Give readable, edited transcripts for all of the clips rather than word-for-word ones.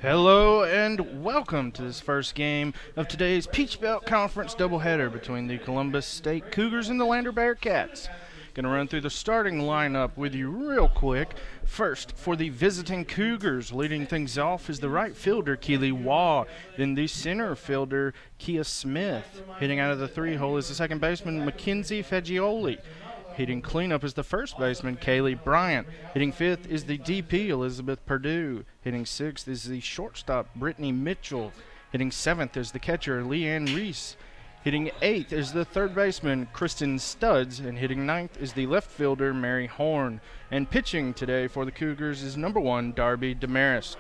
Hello and welcome to this first game of today's Peach Belt Conference doubleheader between the Columbus State Cougars and the Lander Bearcats. Going to run through the starting lineup with you real quick. First, for the visiting Cougars, leading things off is the right fielder, Keely Waugh. Then the center fielder, Kia Smith. Hitting out of the three-hole is the second baseman, Mackenzie Fagioli. Hitting cleanup is the first baseman, Kaylee Bryant. Hitting fifth is the DP, Elizabeth Perdue. Hitting sixth is the shortstop, Brittany Mitchell. Hitting seventh is the catcher, Leanne Reese. Hitting eighth is the third baseman, Kristen Studds. And hitting ninth is the left fielder, Mary Horn. And pitching today for the Cougars is number one, Darby Demarest.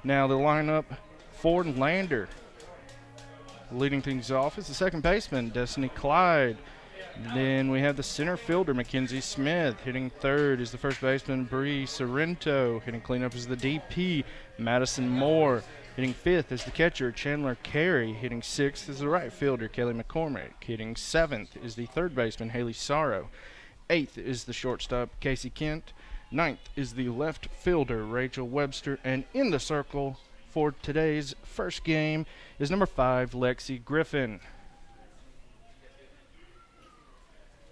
Now the lineup for Lander. Leading things off is the second baseman, Destiny Clyde. Then we have the center fielder, Mackenzie Smith. Hitting third is the first baseman, Bree Sorrento. Hitting cleanup is the DP, Madison Moore. Hitting fifth is the catcher, Chandler Carey. Hitting sixth is the right fielder, Kelly McCormick. Hitting seventh is the third baseman, Haley Sorrow. Eighth is the shortstop, Casey Kent. Ninth is the left fielder, Rachel Webster. And in the circle for today's first game is number 5, Lexi Griffin.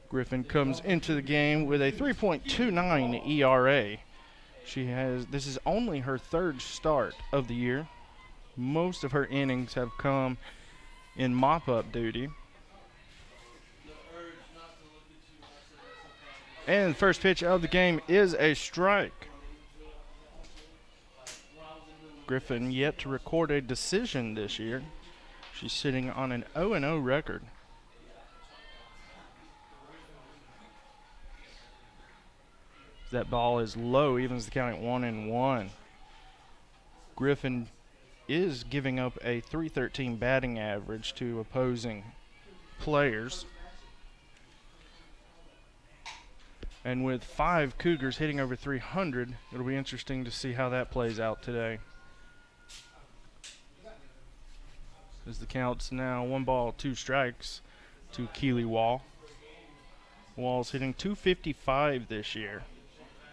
Griffin comes into the game with a 3.29 ERA. This is only her third start of the year. Most of her innings have come in mop-up duty. And the first pitch of the game is a strike. Griffin yet to record a decision this year. She's sitting on an 0-0 record. That ball is low, evens the count at 1-1. Griffin is giving up a .313 batting average to opposing players. And with 5 Cougars hitting over 300, it'll be interesting to see how that plays out today. As the count's now 1 ball, 2 strikes to Keely Waugh. Waugh's hitting .255 this year.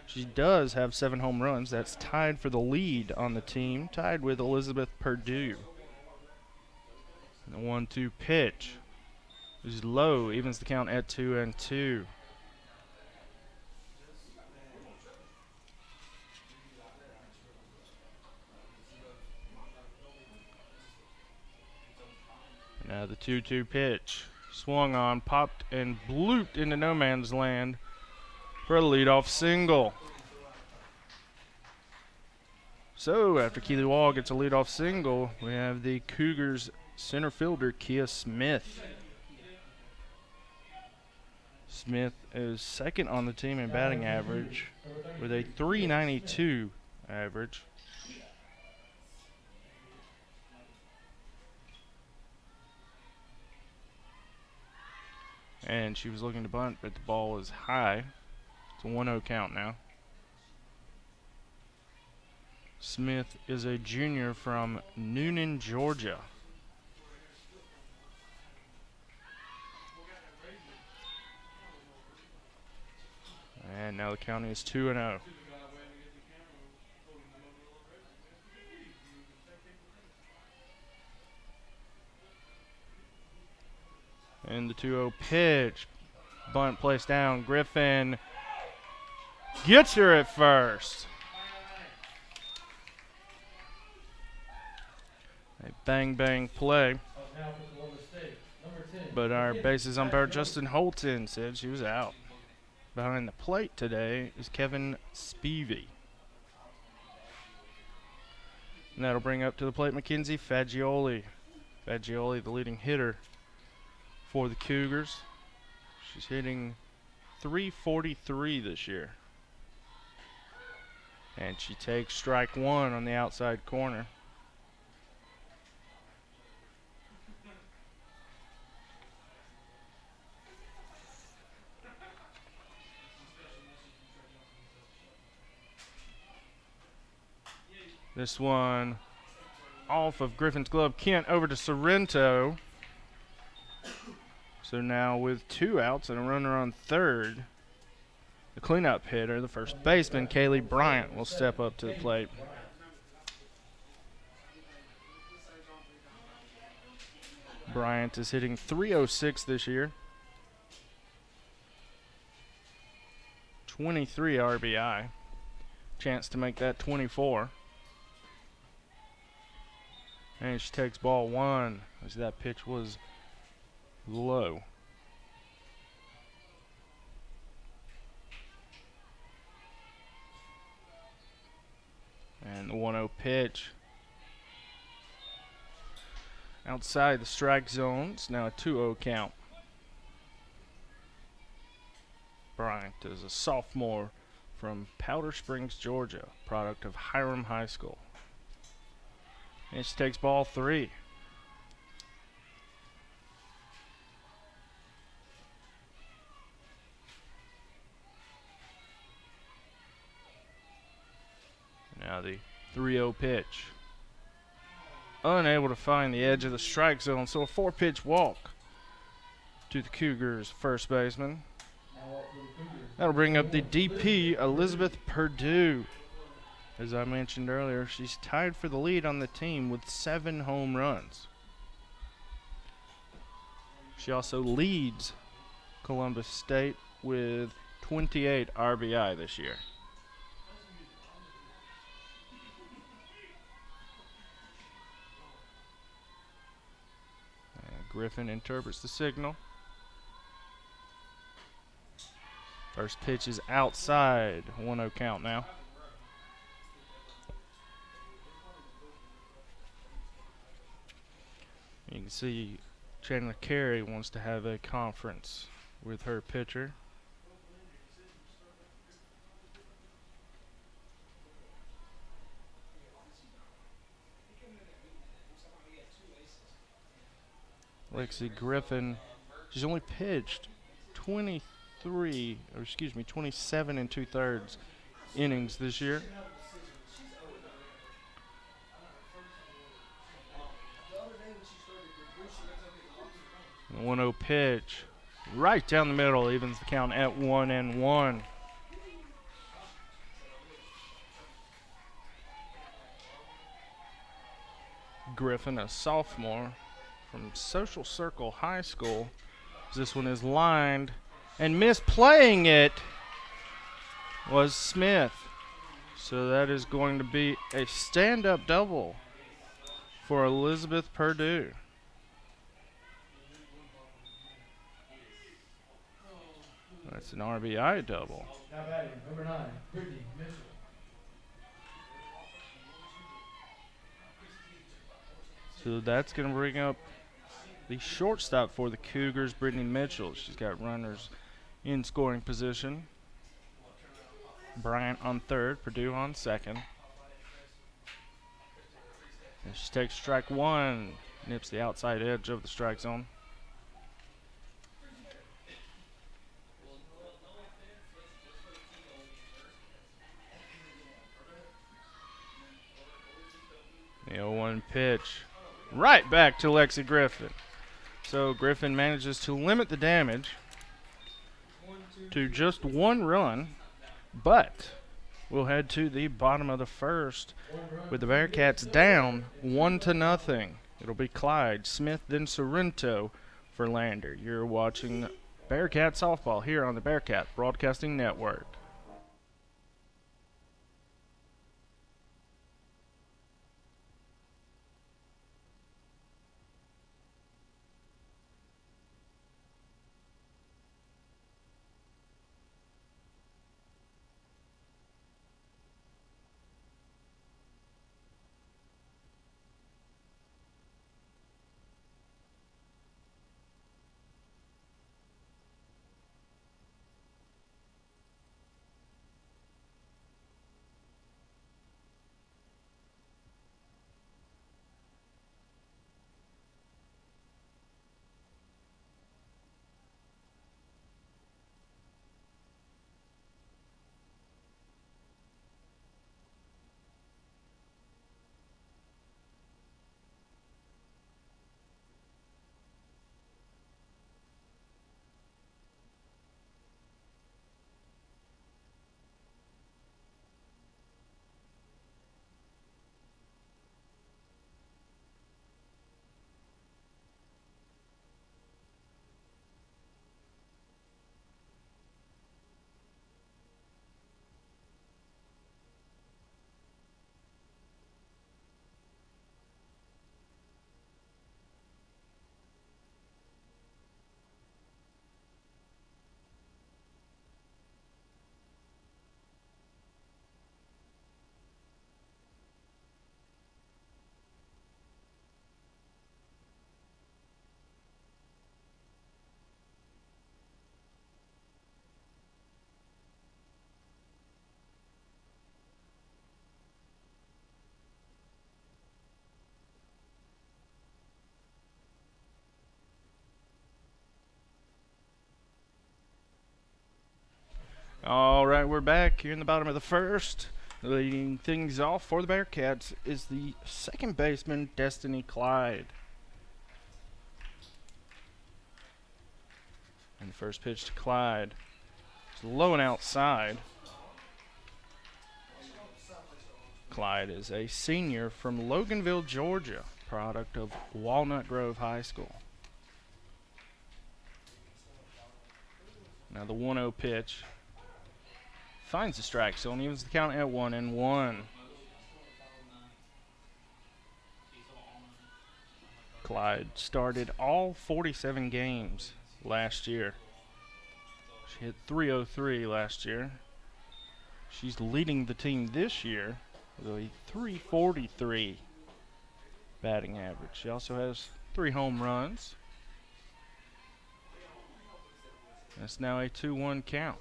She does have 7 home runs. That's tied for the lead on the team, tied with Elizabeth Perdue. And the 1-2 pitch is low, evens the count at 2-2. Now the 2-2 pitch, swung on, popped, and blooped into no man's land for a leadoff single. So after Keely Waugh gets a leadoff single, we have the Cougars center fielder, Kia Smith. Smith is second on the team in batting average with a .392 average. And she was looking to bunt, but the ball is high. It's a 1-0 count now. Smith is a junior from Noonan, Georgia. And now the count is 2-0. And the 2-0 pitch. Bunt placed down. Griffin gets her at first. A bang-bang play. But our bases umpire, Justin Holton, said she was out. Behind the plate today is Kevin Spivey. And that'll bring up to the plate Mackenzie Fagioli. Fagioli, the leading hitter for the Cougars. She's hitting .343 this year. And she takes strike 1 on the outside corner. This one off of Griffin's glove. Kent over to Sorrento. So now with 2 outs and a runner on third, The cleanup hitter, the first baseman, Kaylee Bryant, will step up to the plate. Bryant is hitting .306 this year. 23 RBI. Chance to make that 24. And she takes ball one as that pitch was low. And the 1-0 pitch. Outside the strike zone, it's now a 2-0 count. Bryant is a sophomore from Powder Springs, Georgia, product of Hiram High School. And she takes ball three. Now the 3-0 pitch. Unable to find the edge of the strike zone, so a 4-pitch walk to the Cougars first baseman. That'll bring up the DP, Elizabeth Perdue. As I mentioned earlier, she's tied for the lead on the team with 7 home runs. She also leads Columbus State with 28 RBI this year. Griffin interprets the signal. First pitch is outside. 1-0 count now. You can see Chandler Carey wants to have a conference with her pitcher. Lexi Griffin, she's only pitched 27 2/3 innings this year. The 1-0 pitch, right down the middle, evens the count at 1-1. Griffin, a sophomore from Social Circle High School. This one is lined, and misplaying it was Smith. So that is going to be a stand-up double for Elizabeth Perdue. That's an RBI double. Now batting, number 9, Brittany Mitchell. So that's going to bring up the shortstop for the Cougars, Brittany Mitchell. She's got runners in scoring position. Bryant on third, Perdue on second. And she takes strike one, nips the outside edge of the strike zone. The 0-1 pitch, right back to Lexi Griffin. So Griffin manages to limit the damage to just 1 run, but we'll head to the bottom of the first with the Bearcats down 1-0. It'll be Clyde, Smith, then Sorrento for Lander. You're watching Bearcat Softball here on the Bearcat Broadcasting Network. All right, we're back here in the bottom of the first. Leading things off for the Bearcats is the second baseman, Destiny Clyde. And the first pitch to Clyde is low and outside. Clyde is a senior from Loganville, Georgia, product of Walnut Grove High School. Now the 1-0 pitch finds the strike zone, evens the count at 1-1. Clyde started all 47 games last year. She hit .303 last year. She's leading the team this year with a .343 batting average. She also has 3 home runs. That's now a 2-1 count.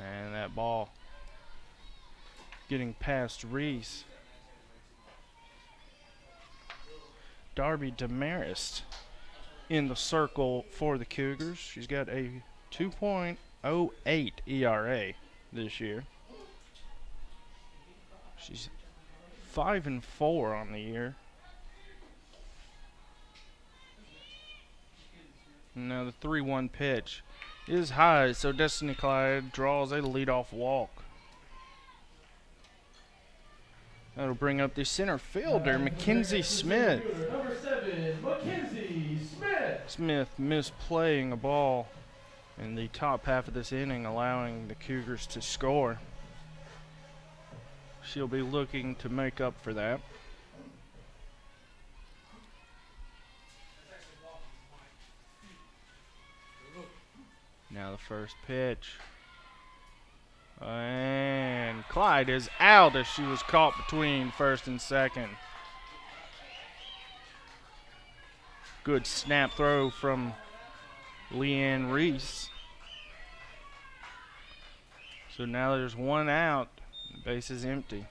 And that ball getting past Reese. Darby Demarest in the circle for the Cougars. She's got a 2.08 ERA this year. She's 5-4 on the year. Now the 3-1 pitch is high, so Destiny Clyde draws a leadoff walk. That'll bring up the center fielder, Mackenzie Smith. Number 7, Mackenzie Smith. Smith misplaying a ball in the top half of this inning, allowing the Cougars to score. She'll be looking to make up for that. Now the first pitch. And Clyde is out as she was caught between first and second. Good snap throw from Leanne Reese. So now there's 1 out. The base is empty.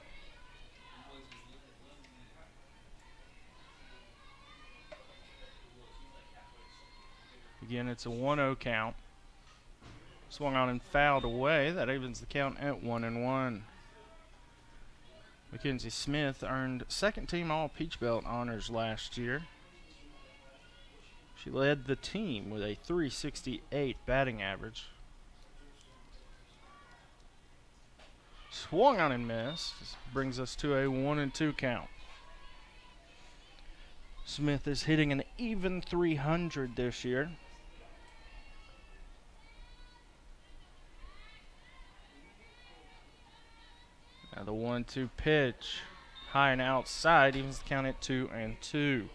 Again, it's a 1-0 count. Swung on and fouled away. That evens the count at 1-1. Mackenzie Smith earned second team All Peach Belt honors last year. She led the team with a .368 batting average. Swung on and missed. This brings us to a 1-2 count. Smith is hitting an even .300 this year. Now the 1-2 pitch, high and outside, evens the count at 2-2.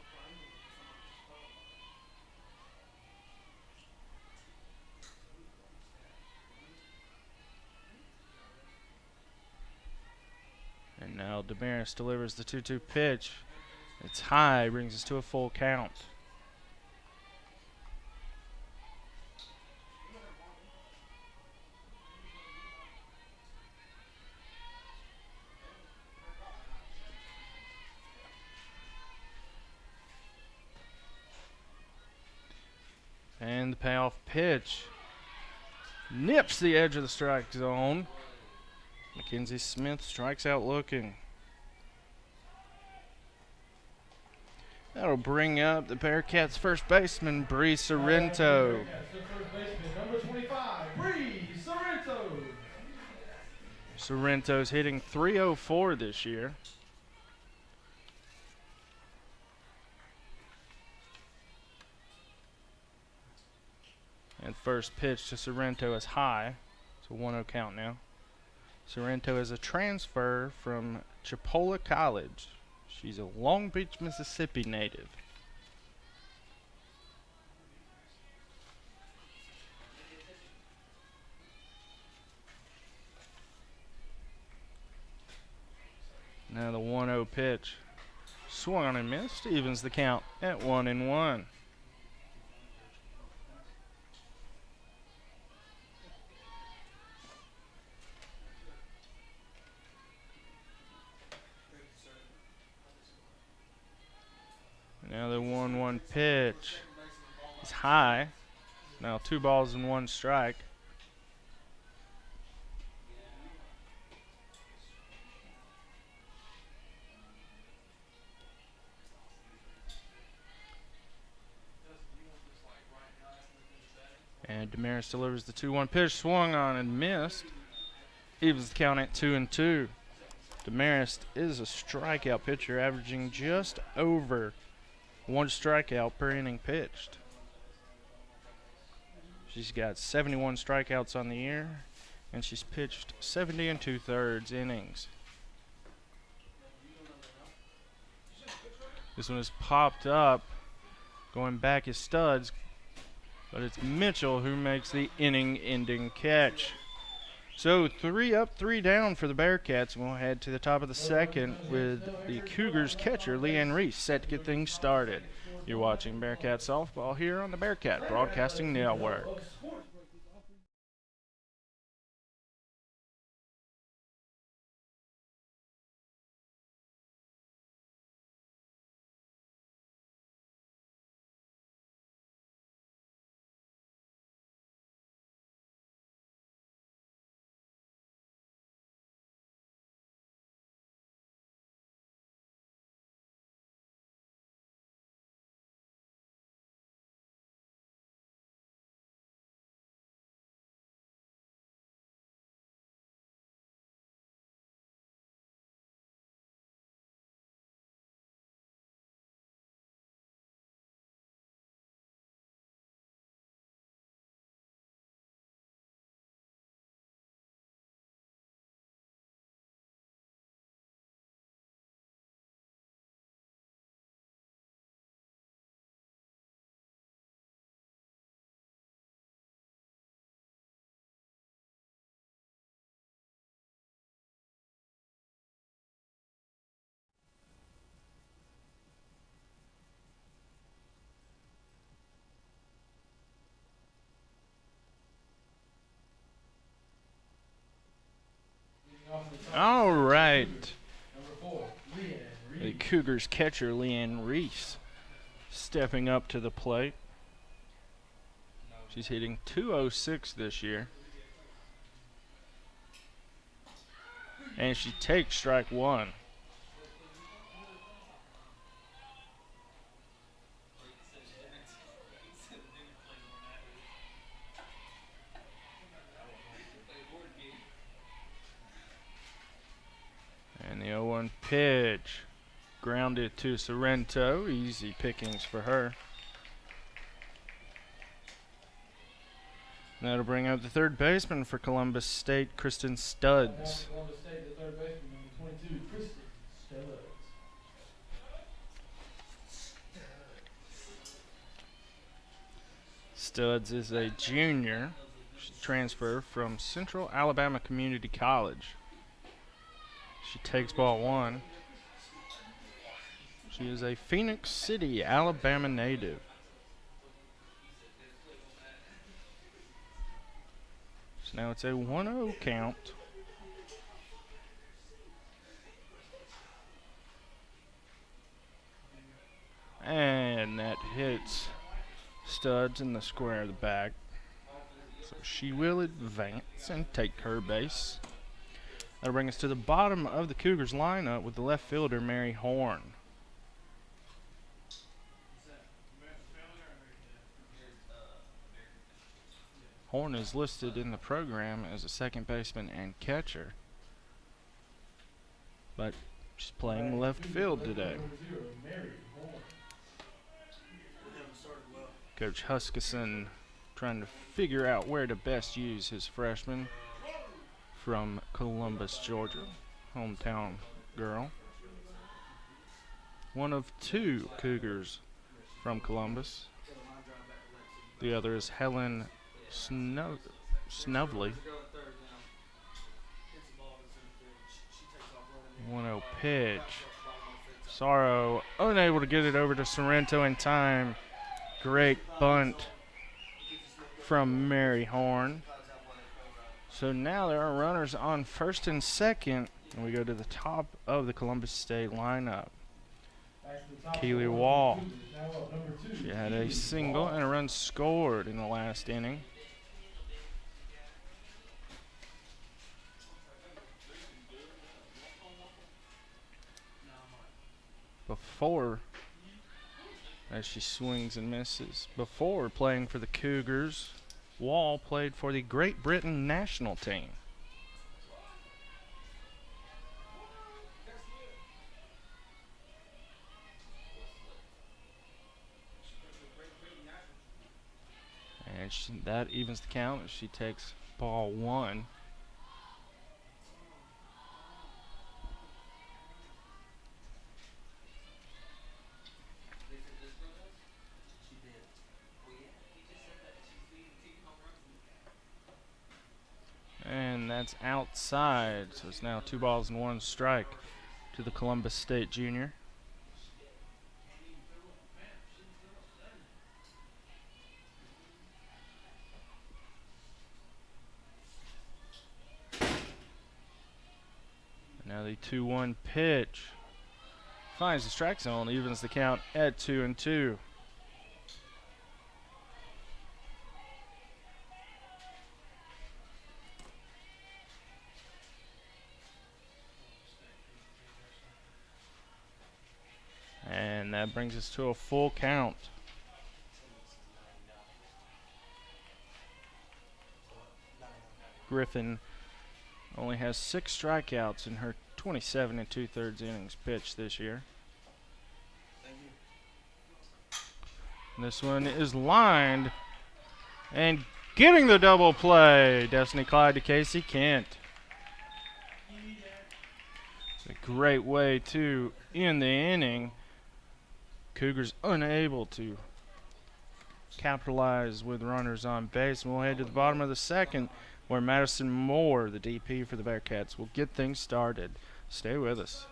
And now Demarest delivers the 2-2 pitch. It's high, brings us to a full count. And the payoff pitch nips the edge of the strike zone. Mackenzie Smith strikes out looking. That'll bring up the Bearcats' first baseman, Bree Sorrento. First baseman, number 25, Bree Sorrento. Sorrento's hitting .304 this year. And first pitch to Sorrento is high. It's a 1-0 count now. Sorrento is a transfer from Chipola College. She's a Long Beach, Mississippi native. Now the 1-0 pitch. Swung on and missed. Evens the count at 1-1. high. Now 2 balls and 1 strike. And Damaris delivers the 2-1 pitch, swung on and missed. Evens the count at 2-2. Damaris is a strikeout pitcher, averaging just over 1 strikeout per inning pitched. She's got 71 strikeouts on the year, and she's pitched 70 2/3 innings. This one is popped up. Going back is Studs, but it's Mitchell who makes the inning-ending catch. So 3 up, 3 down for the Bearcats. We'll head to the top of the second with the Cougars catcher, Leanne Reese, set to get things started. You're watching Bearcat Softball here on the Bearcat Broadcasting Network. All right. The Cougars catcher, Leanne Reese, stepping up to the plate. She's hitting .206 this year. And she takes strike 1. And the 0-1 pitch, grounded to Sorrento. Easy pickings for her. That'll bring up the third baseman for Columbus State, Kristen Studs. Columbus State, the third baseman, number 22, Kristen Studs. Studs is a junior. She transferred from Central Alabama Community College. She takes ball 1. She is a Phoenix City, Alabama native. So now it's a 1-0 count. And that hits Studs in the square of the back. So she will advance and take her base. That'll bring us to the bottom of the Cougars lineup with the left fielder, Mary Horn. Horn is listed in the program as a second baseman and catcher, but she's playing left field today. Coach Huskisson trying to figure out where to best use his freshman from Columbus, Georgia, hometown girl. One of 2 Cougars from Columbus. The other is Helen Snovely. 1-0 pitch. Sorrow unable to get it over to Sorrento in time. Great bunt from Mary Horn. So now there are runners on first and second, and we go to the top of the Columbus State lineup. Keely Wall. She had a single and a run scored in the last inning. Before, as she swings and misses, before playing for the Cougars, Wall played for the Great Britain national team. And that evens the count as she takes ball one. And that's outside, so it's now 2 balls and 1 strike to the Columbus State junior. Now the 2-1 pitch finds the strike zone, evens the count at 2-2. And that brings us to a full count. Griffin only has 6 strikeouts in her 27 2/3 innings pitched this year. This one is lined and getting the double play. Destiny Clyde to Casey Kent. It's a great way to end the inning. Cougars unable to capitalize with runners on base. And we'll head to the bottom of the second, where Madison Moore, the DP for the Bearcats, will get things started. Stay with us.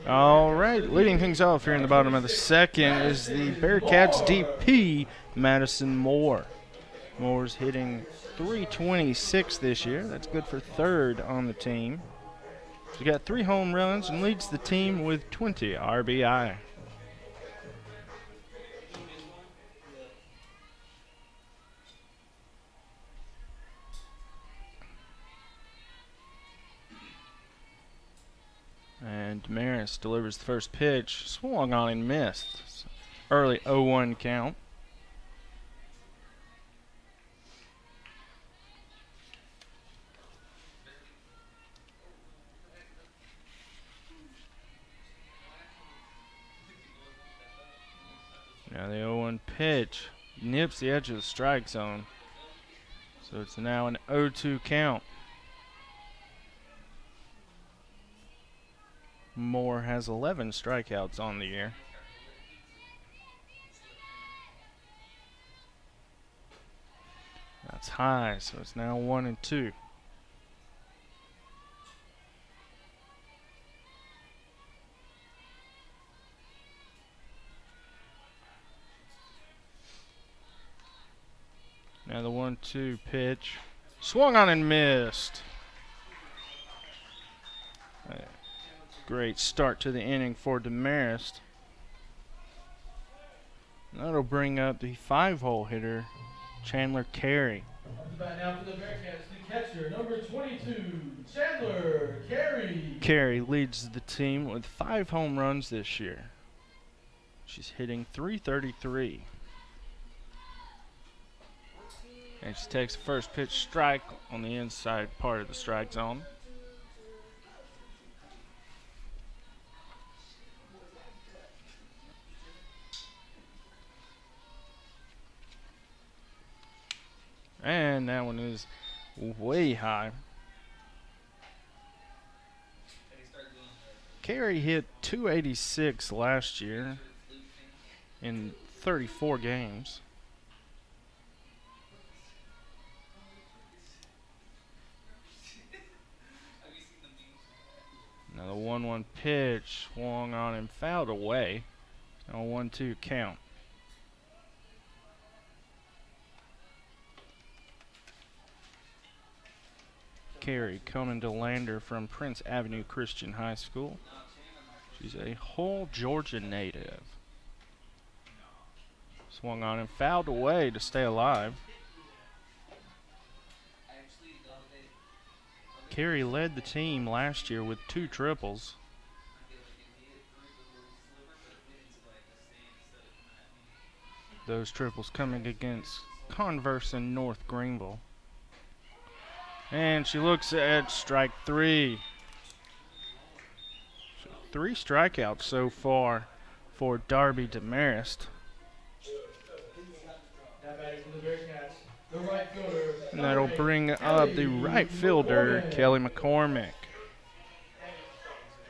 All right, leading things off here in the bottom of the second is the Bearcats DP, Madison Moore. Moore's hitting .326 this year. That's good for third on the team. She got 3 home runs and leads the team with 20 RBI. And Damaris delivers the first pitch, swung on and missed. Early 0-1 count. Now the 0-1 pitch nips the edge of the strike zone. So it's now an 0-2 count. Moore has 11 strikeouts on the year. That's high, so it's now 1-2. Now the 1-2 pitch. Swung on and missed. Great start to the inning for Demarest. That'll bring up the 5-hole hitter, Chandler Carey. Bat now for the Bearcats, the catcher, number 22, Chandler Carey. Carey leads the team with 5 home runs this year. She's hitting .333. And she takes the first pitch strike on the inside part of the strike zone. And that one is way high. Carey hit .286 last year in 34 games. Now the 1-1 pitch swung on and fouled away. Now a 1-2 count. Carey coming to Lander from Prince Avenue Christian High School. She's a whole Georgia native. Swung on and fouled away to stay alive. Carey led the team last year with 2 triples. Those triples coming against Converse and North Greenville. And she looks at strike 3. 3 strikeouts so far for Darby Demarest. And that'll bring up the right fielder, Kelly McCormick.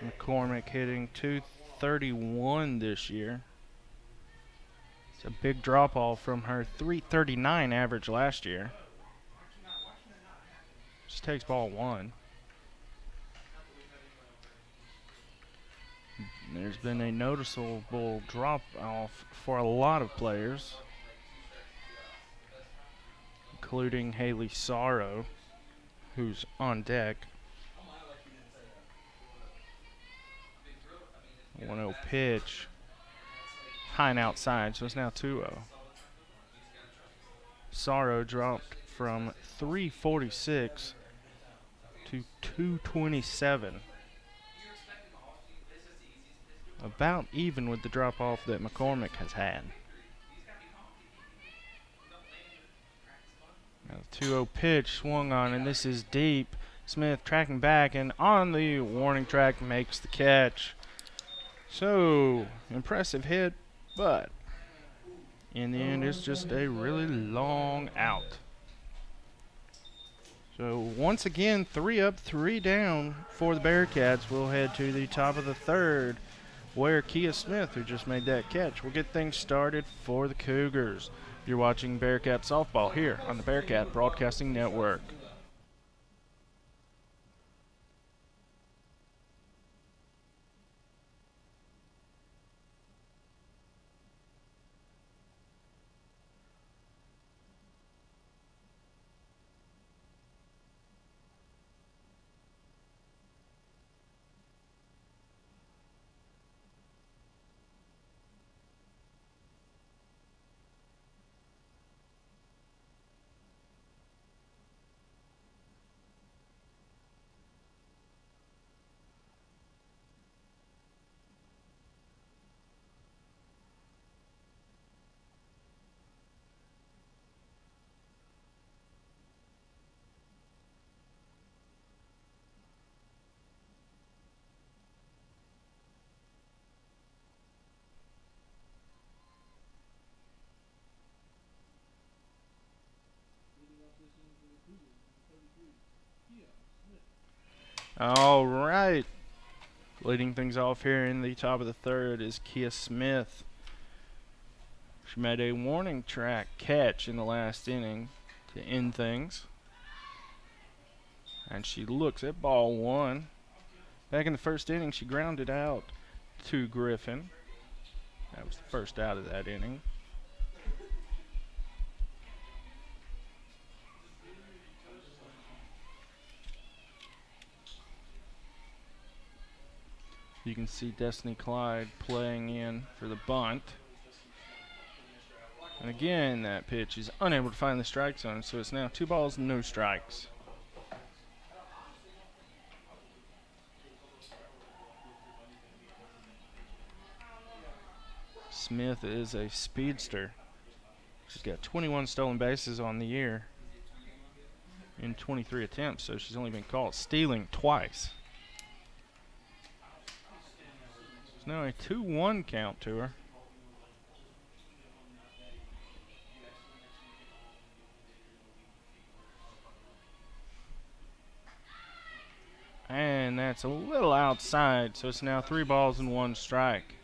McCormick hitting .231 this year. It's a big drop off from her .339 average last year. Just takes ball 1. There's been a noticeable drop off for a lot of players, including Haley Sorrow, who's on deck. 1-0 pitch. High and outside, so it's now 2-0. Sorrow dropped from 346 to 227. About even with the drop-off that McCormick has had. Now the 2-0 pitch swung on, and this is deep. Smith tracking back, and on the warning track makes the catch. So, impressive hit, but in the end, it's just a really long out. So once again, 3 up, 3 down for the Bearcats. We'll head to the top of the 3rd, where Kia Smith, who just made that catch, will get things started for the Cougars. You're watching Bearcat Softball here on the Bearcat Broadcasting Network. All right. Leading things off here in the top of the 3rd is Kia Smith. She made a warning track catch in the last inning to end things. And she looks at ball one. Back in the first inning, she grounded out to Griffin. That was the first out of that inning. You can see Destiny Clyde playing in for the bunt. And again, that pitch is unable to find the strike zone, so it's now 2 balls, no strikes. Smith is a speedster. She's got 21 stolen bases on the year in 23 attempts, so she's only been caught stealing twice. It's now a 2-1 count to her. And that's a little outside, so it's now 3 balls and 1 strike.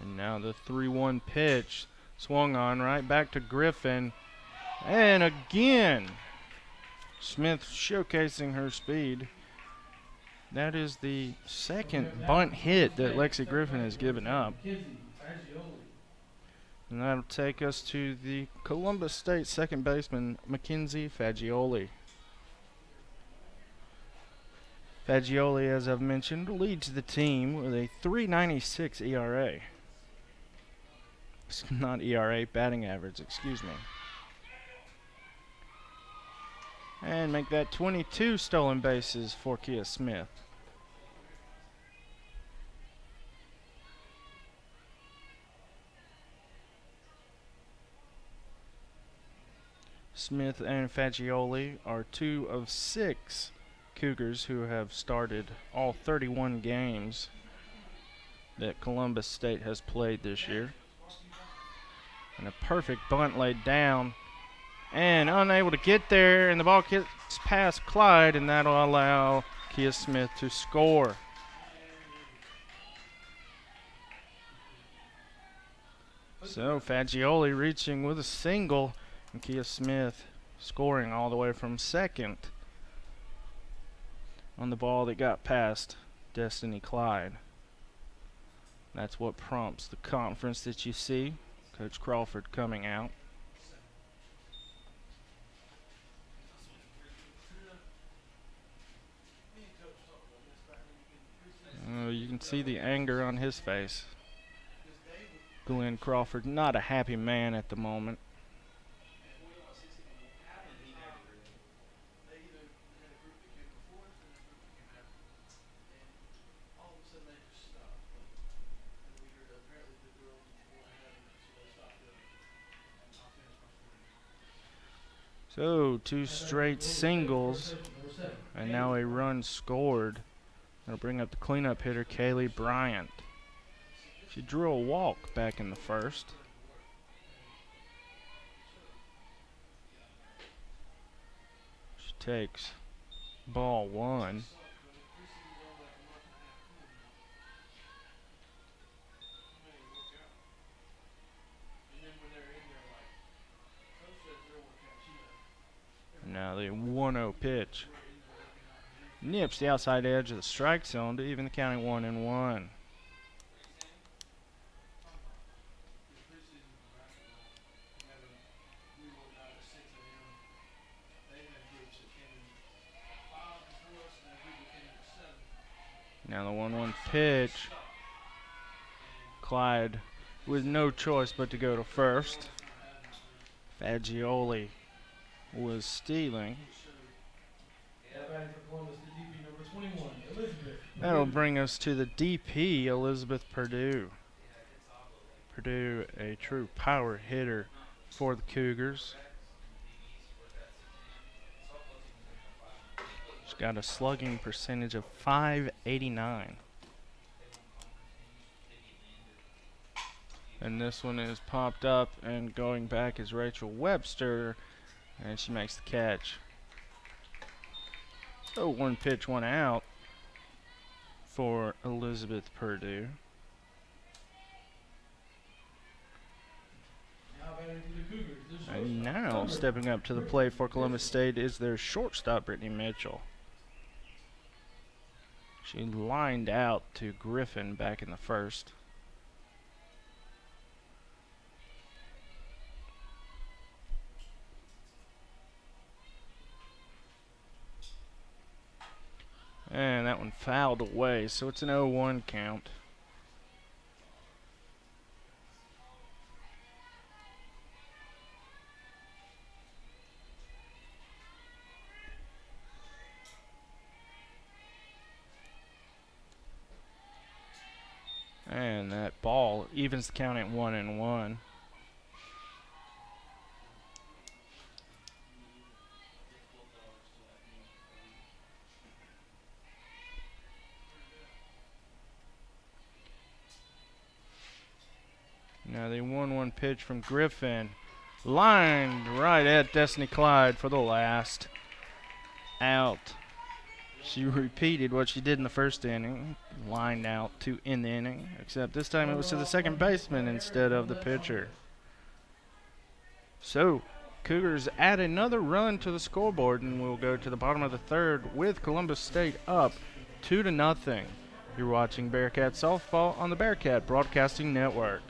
And now the 3-1 pitch swung on right back to Griffin. And again, Smith showcasing her speed. That is the second bunt hit that Lexi Griffin has given up. And that'll take us to the Columbus State second baseman, Mackenzie Fagioli. Fagioli, as I've mentioned, leads the team with a 3.96 ERA. It's not ERA, batting average, excuse me. And make that 22 stolen bases for Kia Smith. Smith and Fagioli are 2 of 6 Cougars who have started all 31 games that Columbus State has played this year. And a perfect bunt laid down. And unable to get there, and the ball gets past Clyde, and that'll allow Kia Smith to score. So Fagioli reaching with a single, and Kia Smith scoring all the way from second on the ball that got past Destiny Clyde. That's what prompts the conference that you see. Coach Crawford coming out. You can see the anger on his face. Glenn Crawford, not a happy man at the moment. So 2 straight singles, and now a run scored. That'll bring up the cleanup hitter, Kaylee Bryant. She drew a walk back in the first. She takes ball 1. And now the 1-0 pitch nips the outside edge of the strike zone to even the count at 1-1. Now the 1-1 pitch. Clyde with no choice but to go to first. Fagioli was stealing. That'll bring us to the DP, Elizabeth Purdue. Purdue, a true power hitter for the Cougars. She's got a slugging percentage of .589. And this one is popped up, and going back is Rachel Webster. And she makes the catch. So 1 pitch, 1 out for Elizabeth Purdue. Now batting for the Cougars. The And shortstop, now number stepping up to the plate for Columbus State is their shortstop, Brittany Mitchell. She lined out to Griffin back in the first. And that one fouled away, so it's an 0-1 count. And that ball evens the count at 1-1. Now the 1-1 pitch from Griffin. Lined right at Destiny Clyde for the last out. She repeated what she did in the first inning. Lined out to end the inning. Except this time it was to the second baseman instead of the pitcher. So, Cougars add another run to the scoreboard, and we'll go to the bottom of the third with Columbus State up 2-0. You're watching Bearcat Softball on the Bearcat Broadcasting Network.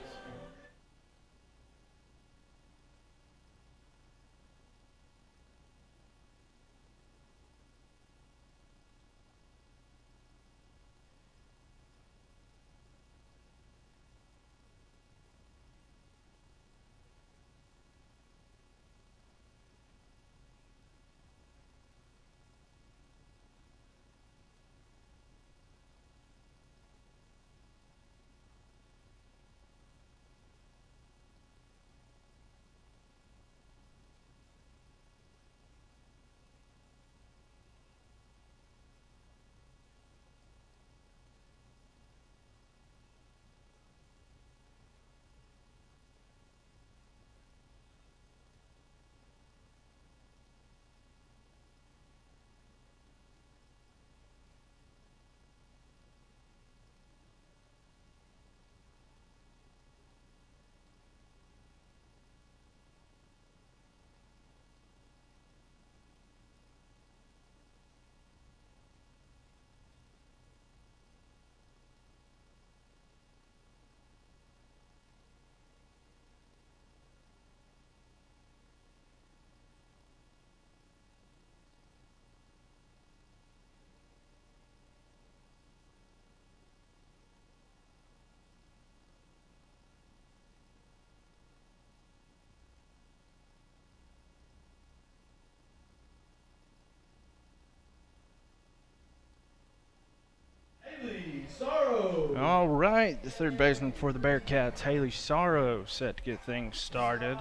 All right, the third baseman for the Bearcats, Haley Sorrow, set to get things started.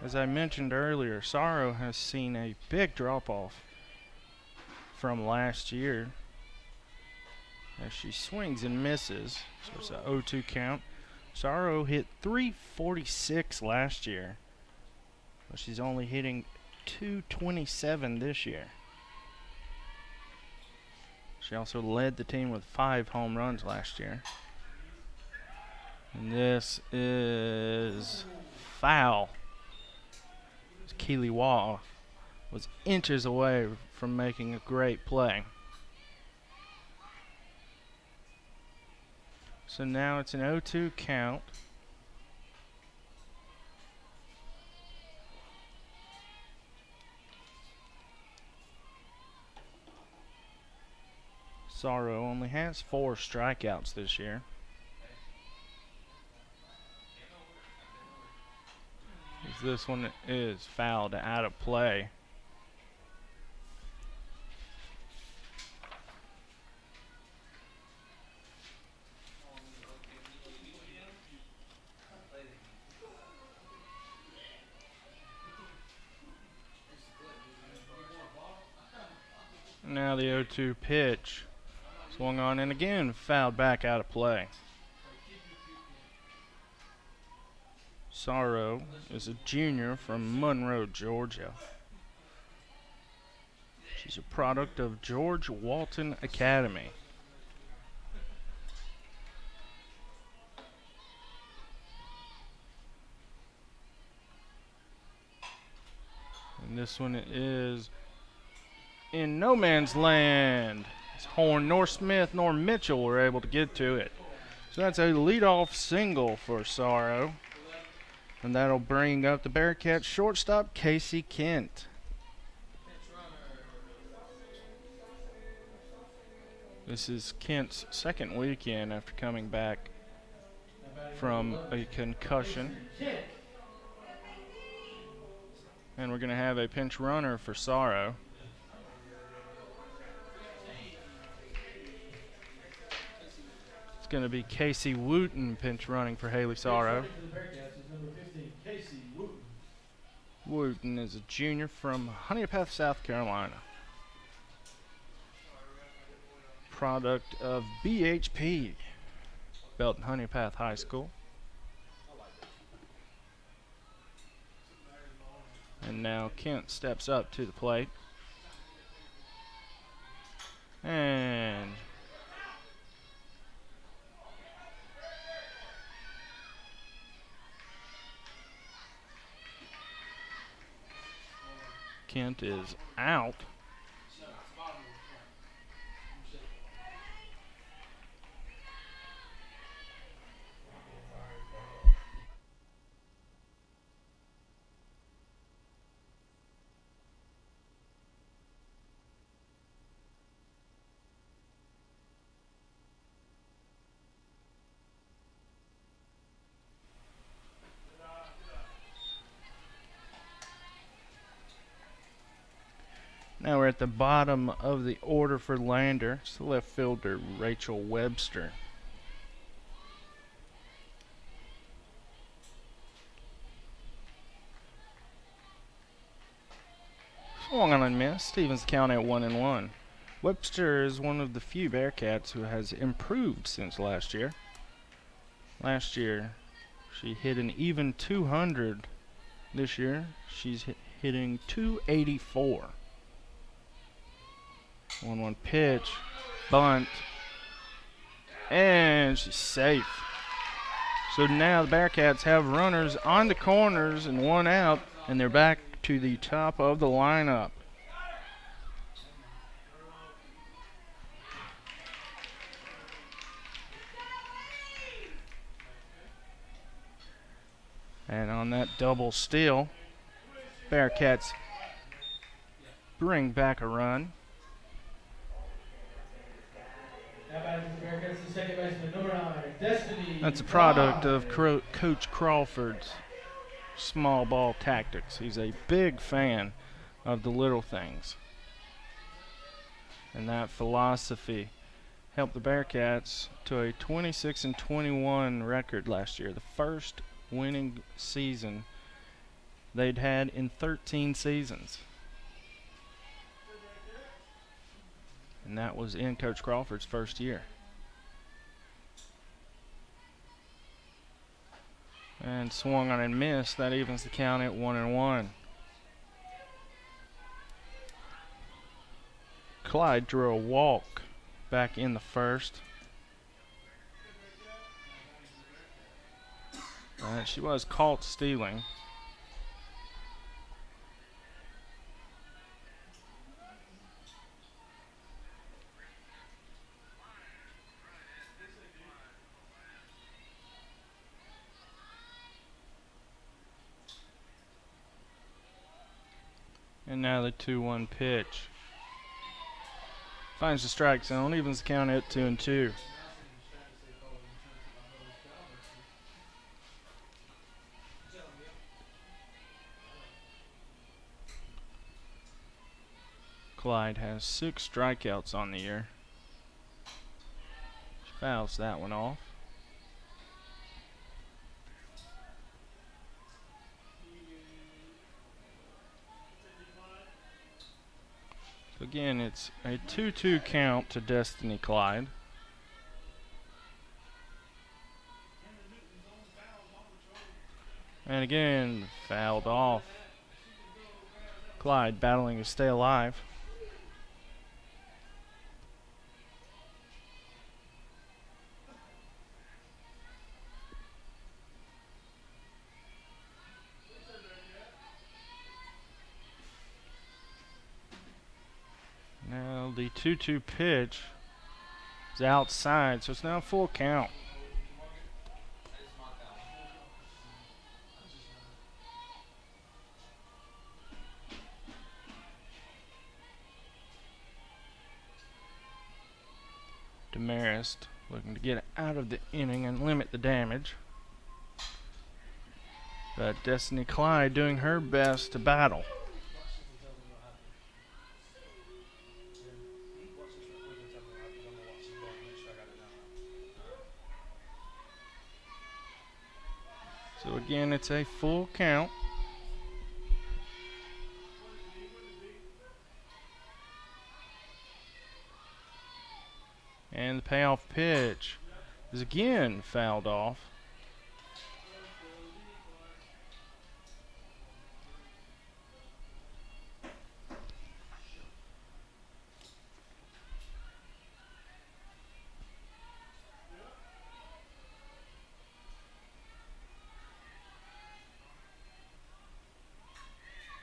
As I mentioned earlier, Sorrow has seen a big drop-off from last year as she swings and misses. So it's an 0-2 count. Sorrow hit .346 last year, but she's only hitting .227 this year. She also led the team with 5 home runs last year. And this is foul. Keely Waugh was inches away from making a great play. So now it's an 0-2 count. Sorrow only has 4 strikeouts this year. This one is fouled out of play. Now the 0-2 pitch. Swung on and again fouled back out of play. Sorrow is a junior from Monroe, Georgia. She's a product of George Walton Academy. And this one is in no man's land. It's Horn, nor Smith, nor Mitchell were able to get to it. So that's a leadoff single for Sorrow. And that'll bring up the Bearcats shortstop, Casey Kent. This is Kent's second weekend after coming back from a concussion. And we're going to have a pinch runner for Sorrow. It's going to be Casey Wooten pinch running for Haley Sorrow. Wooten is a junior from Honeypath, South Carolina. Product of BHP, Belton Honeypath High School. And now Kent steps up to the plate. And Kent is out. Now we're at the bottom of the order for Lander. It's the left fielder, Rachel Webster. Swung on and missed. Stevens count at 1-1. Webster is one of the few Bearcats who has improved since last year. Last year, she hit an even 200. This year, she's hitting 284. 1-1 pitch, bunt, and she's safe. So now the Bearcats have runners on the corners and one out, and they're back to the top of the lineup. And on that double steal, Bearcats bring back a run. That's a product of Coach Crawford's small ball tactics. He's a big fan of the little things. And that philosophy helped the Bearcats to a 26-21 record last year. The first winning season they'd had in 13 seasons. And that was in Coach Crawford's first year. And swung on and missed. That evens the count at 1-1. Clyde drew a walk back in the first. She was caught stealing. And now the 2-1 pitch. Finds the strike zone, evens the count at 2-2. Clyde has 6 strikeouts on the year. She fouls that one off. So again, it's a 2-2 count to Destiny Clyde. And again, fouled off. Clyde battling to stay alive. Now the 2-2 pitch is outside, so it's now full count. Demarest looking to get out of the inning and limit the damage. But Destiny Clyde doing her best to battle. So again, it's a full count. And the payoff pitch is again fouled off.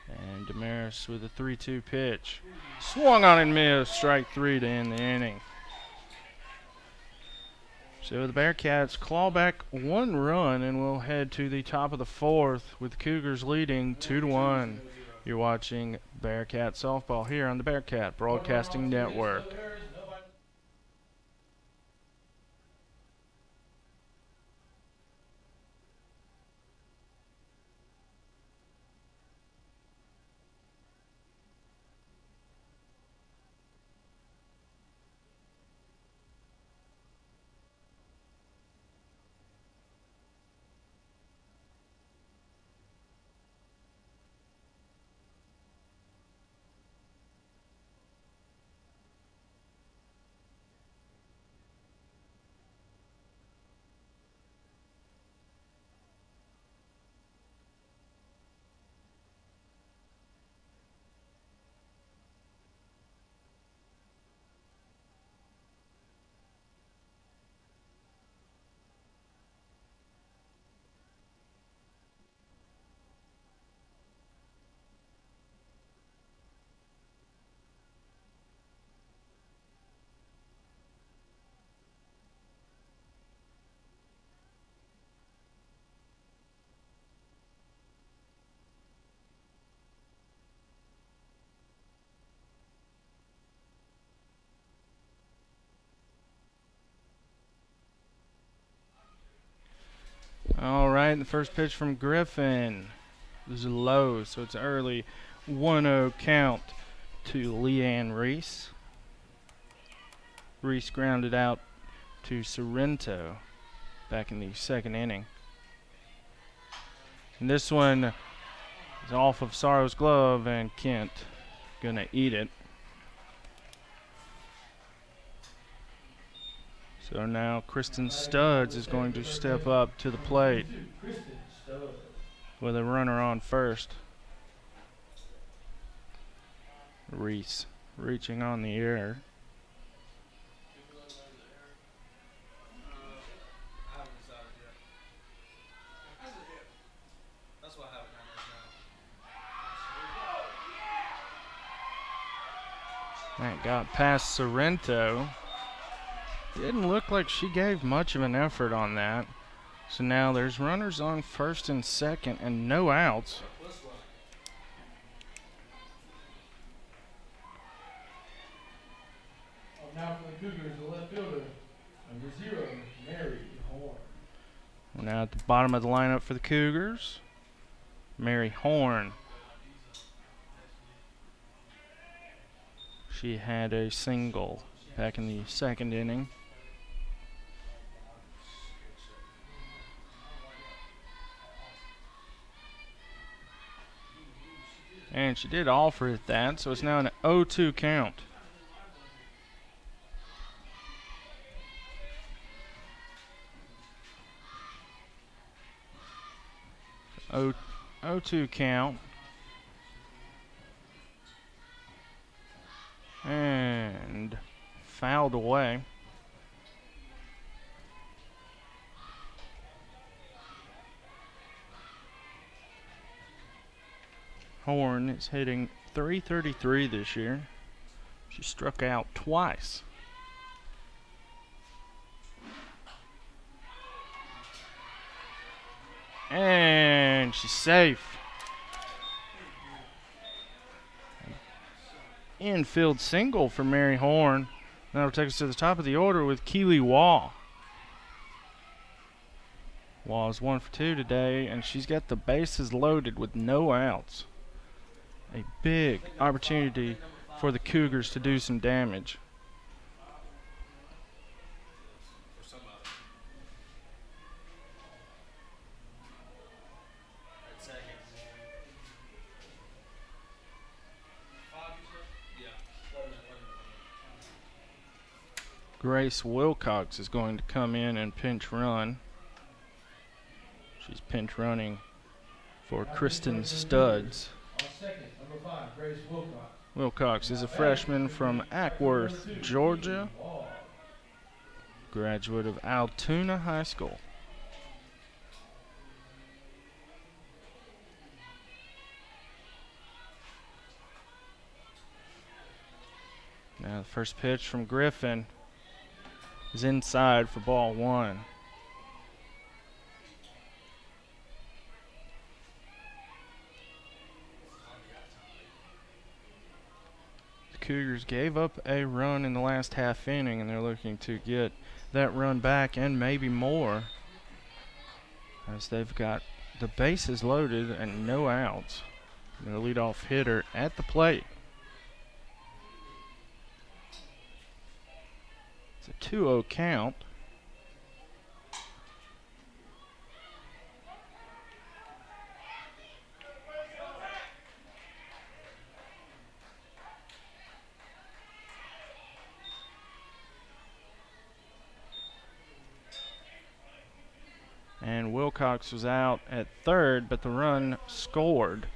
And Damaris with a 3-2 pitch. Swung on and missed. Strike 3 to end the inning. So the Bearcats claw back 1 run and we'll head to the top of the 4th with the Cougars leading 2-1. You're watching Bearcat softball here on the Bearcat Broadcasting Network. All right, the first pitch from Griffin is low, so it's early. 1-0 count to Leanne Reese. Reese grounded out to Sorrento back in the 2nd inning. And this one is off of Sorrow's glove, and Kent gonna eat it. So now Kristen Studds is going to step up to the plate with a runner on first. Reese reaching on the air. That got past Sorrento. Didn't look like she gave much of an effort on that. So now there's runners on first and second and no outs. Now for the Cougars, the left fielder, number 0, Mary Horn. We're now at the bottom of the lineup for the Cougars. Mary Horn. She had a single back in the 2nd inning. And she did offer it that, so it's now an 0-2 count. 0-2 count. And fouled away. Horn is hitting .333 this year. She struck out twice. And she's safe. Infield single for Mary Horn. That'll take us to the top of the order with Keely Wall. Wall is 1 for 2 today, and she's got the bases loaded with no outs. A big opportunity for the Cougars to do some damage. Grace Wilcox is going to come in and pinch run. She's pinch running for Kristen Studs. Wilcox is a freshman from Ackworth, Georgia, graduate of Altoona High School. Now the first pitch from Griffin is inside for ball 1. The Cougars gave up a run in the last half inning, and they're looking to get that run back and maybe more, as they've got the bases loaded and no outs. Their leadoff hitter at the plate. It's a 2-0 count. And Wilcox was out at third, but the run scored.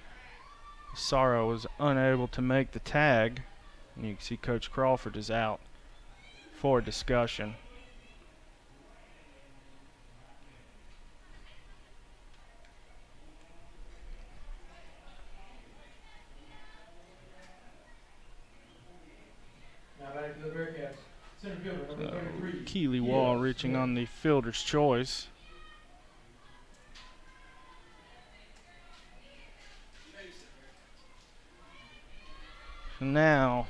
Sorrow was unable to make the tag. And you can see Coach Crawford is out for discussion. Now back to the Bearcats. Center fielder, number 33. Keely Wall reaching on the fielder's choice. Now,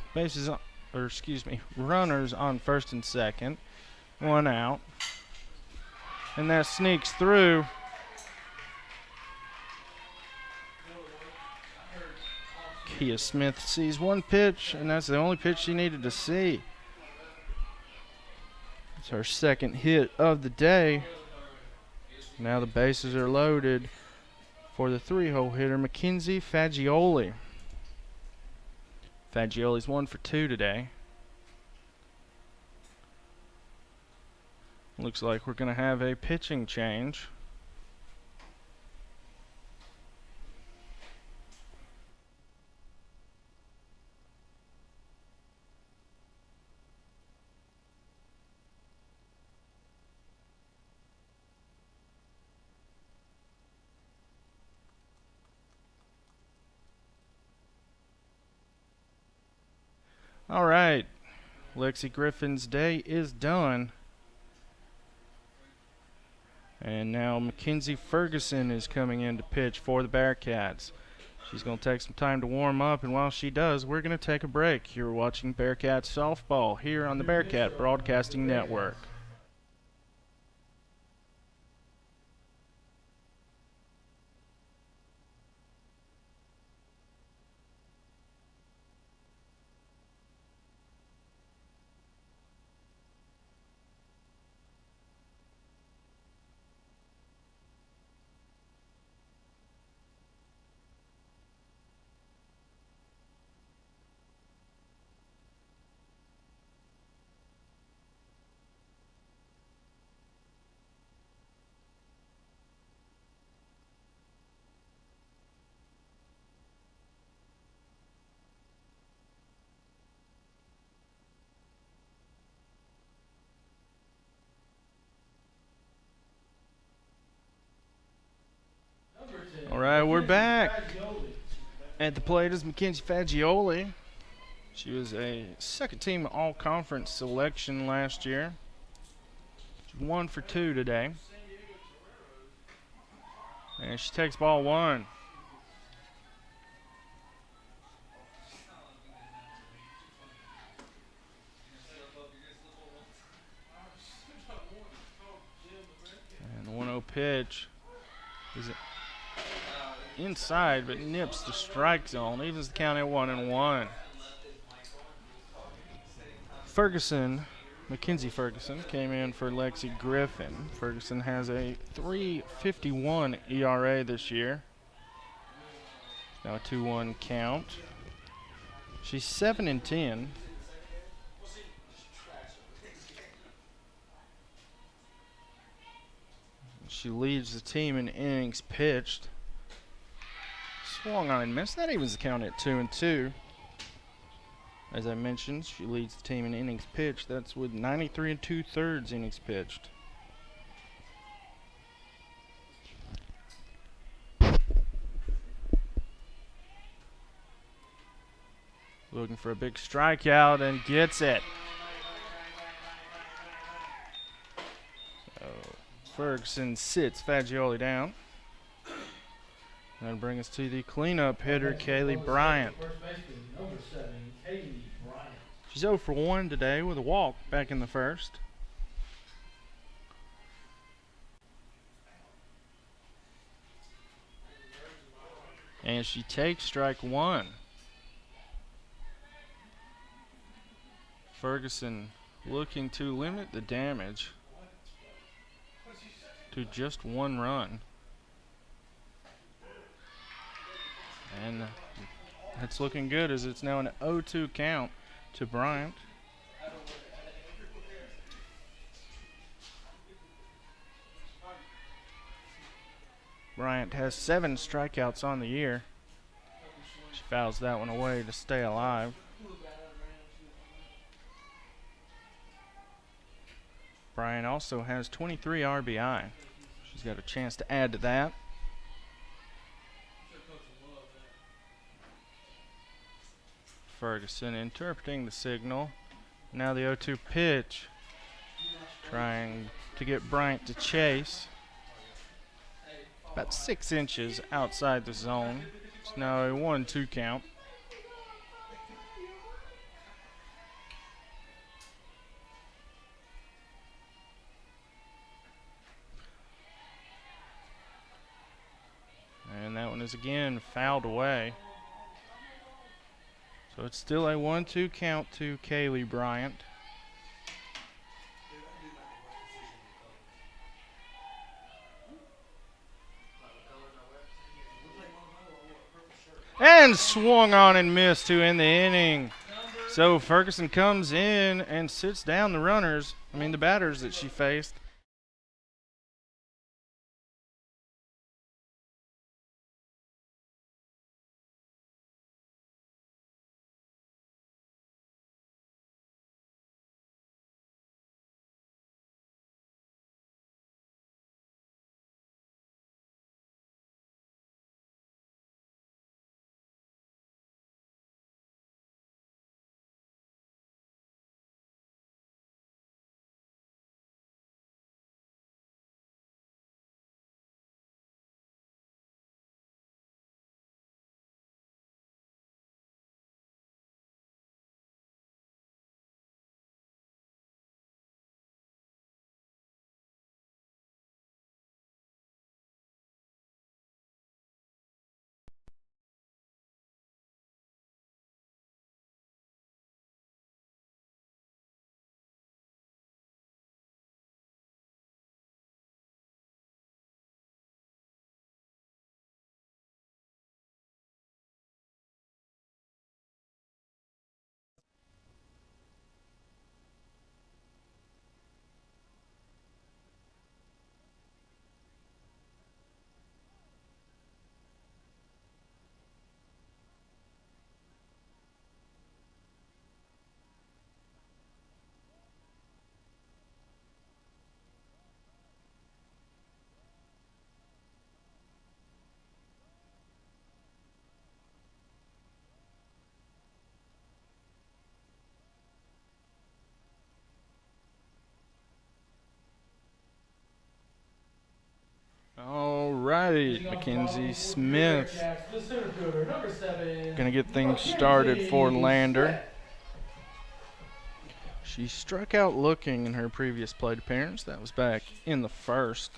runners on first and second. 1 out. And that sneaks through. Kia Smith sees one pitch, and that's the only pitch she needed to see. It's her second hit of the day. Now the bases are loaded for the 3-hole hitter, Mackenzie Fagioli. Fagioli's 1 for 2 today. Looks like we're going to have a pitching change. All right, Lexi Griffin's day is done. And now Mackenzie Ferguson is coming in to pitch for the Bearcats. She's going to take some time to warm up, and while she does, we're going to take a break. You're watching Bearcats softball here on the Bearcat Broadcasting Network. All right, we're back. At the plate is Mackenzie Fagioli. She was a second-team All-Conference selection last year. She's 1 for 2 today. And she takes ball one. And the 1-0 pitch is inside, but nips the strike zone. Evens the count at 1-1. Mackenzie Ferguson came in for Lexi Griffin. Ferguson has a 3.51 ERA this year. Now a 2-1 count. She's 7-10. She leads the team in innings pitched. Swung on and missed. That evens the count at 2-2. As I mentioned, she leads the team in innings pitched. That's with 93 2/3 innings pitched. Looking for a big strikeout and gets it. So Ferguson sits Fagioli down. That'll bring us to the cleanup hitter, Kaylee Bryant. She's 0 for 1 today with a walk back in the first. And she takes strike one. Ferguson looking to limit the damage to just 1 run. And that's looking good as it's now an 0-2 count to Bryant. Bryant has 7 strikeouts on the year. She fouls that one away to stay alive. Bryant also has 23 RBI. She's got a chance to add to that. Ferguson interpreting the signal. Now the 0-2 pitch. Trying to get Bryant to chase. About 6 inches outside the zone. It's now a 1-2 count. And that one is again fouled away. So it's still a 1-2 count to Kaylee Bryant. And swung on and missed to end the inning. So Ferguson comes in and sits down the batters that she faced. right, Mackenzie Smith Bearcats, the center fielder, number 7. gonna get things started for Lander. She struck out looking in her previous plate appearance. That was back in the first.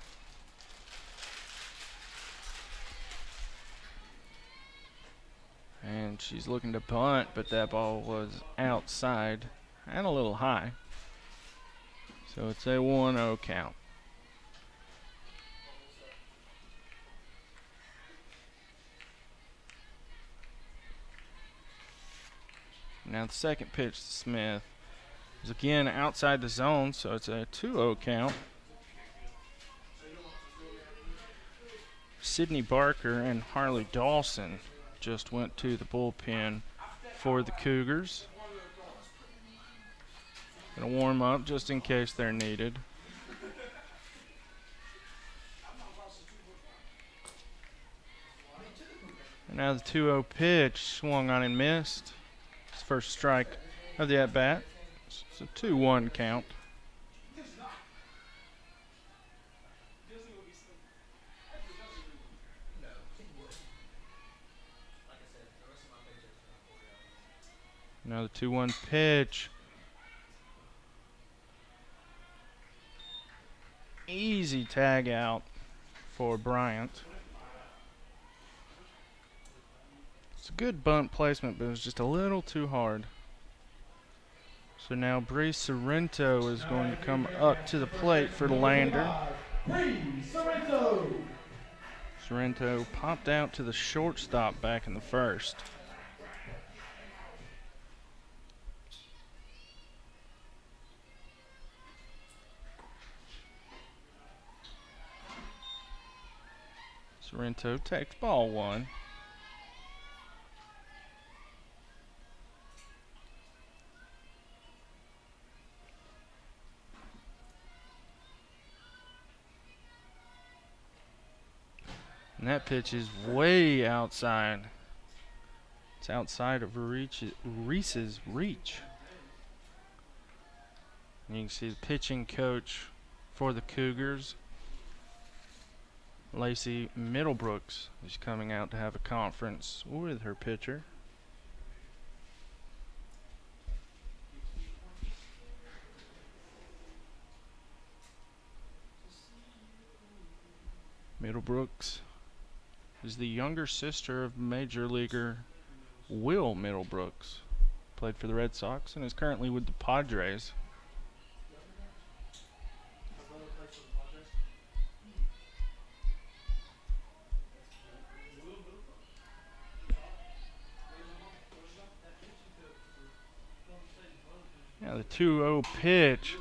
And she's looking to bunt, but that ball was outside and a little high. So it's a 1-0 count. Now the second pitch to Smith is again outside the zone, so it's a 2-0 count. Sydney Barker and Harley Dawson just went to the bullpen for the Cougars. Gonna warm up just in case they're needed. And now the 2-0 pitch swung on and missed. It's first strike of the at-bat. It's a 2-1 count. Now the 2-1 pitch. Easy tag out for Bryant. It's a good bunt placement, but it was just a little too hard. So now Bree Sorrento is going to come up to the plate for Lander. Sorrento popped out to the shortstop back in the first. Sorrento takes ball one. And that pitch is way outside. It's outside of Reese's reach. And you can see the pitching coach for the Cougars, Lacey Middlebrooks, is coming out to have a conference with her pitcher. Middlebrooks is the younger sister of Major Leaguer Will Middlebrooks. Played for the Red Sox and is currently with the Padres. Yeah, the 2-0 pitch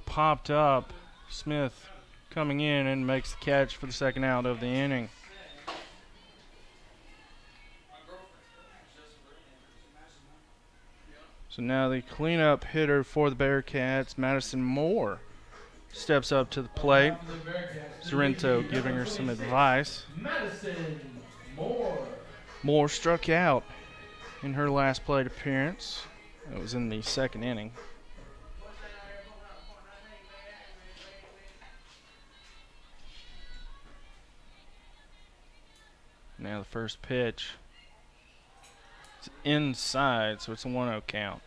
popped up. Smith coming in and makes the catch for the second out of the inning. So now the cleanup hitter for the Bearcats, Madison Moore, steps up to the plate. Sorrento giving her some advice. Moore struck out in her last plate appearance. It was in the second inning. Now the first pitch. It's inside, so it's a 1-0 count.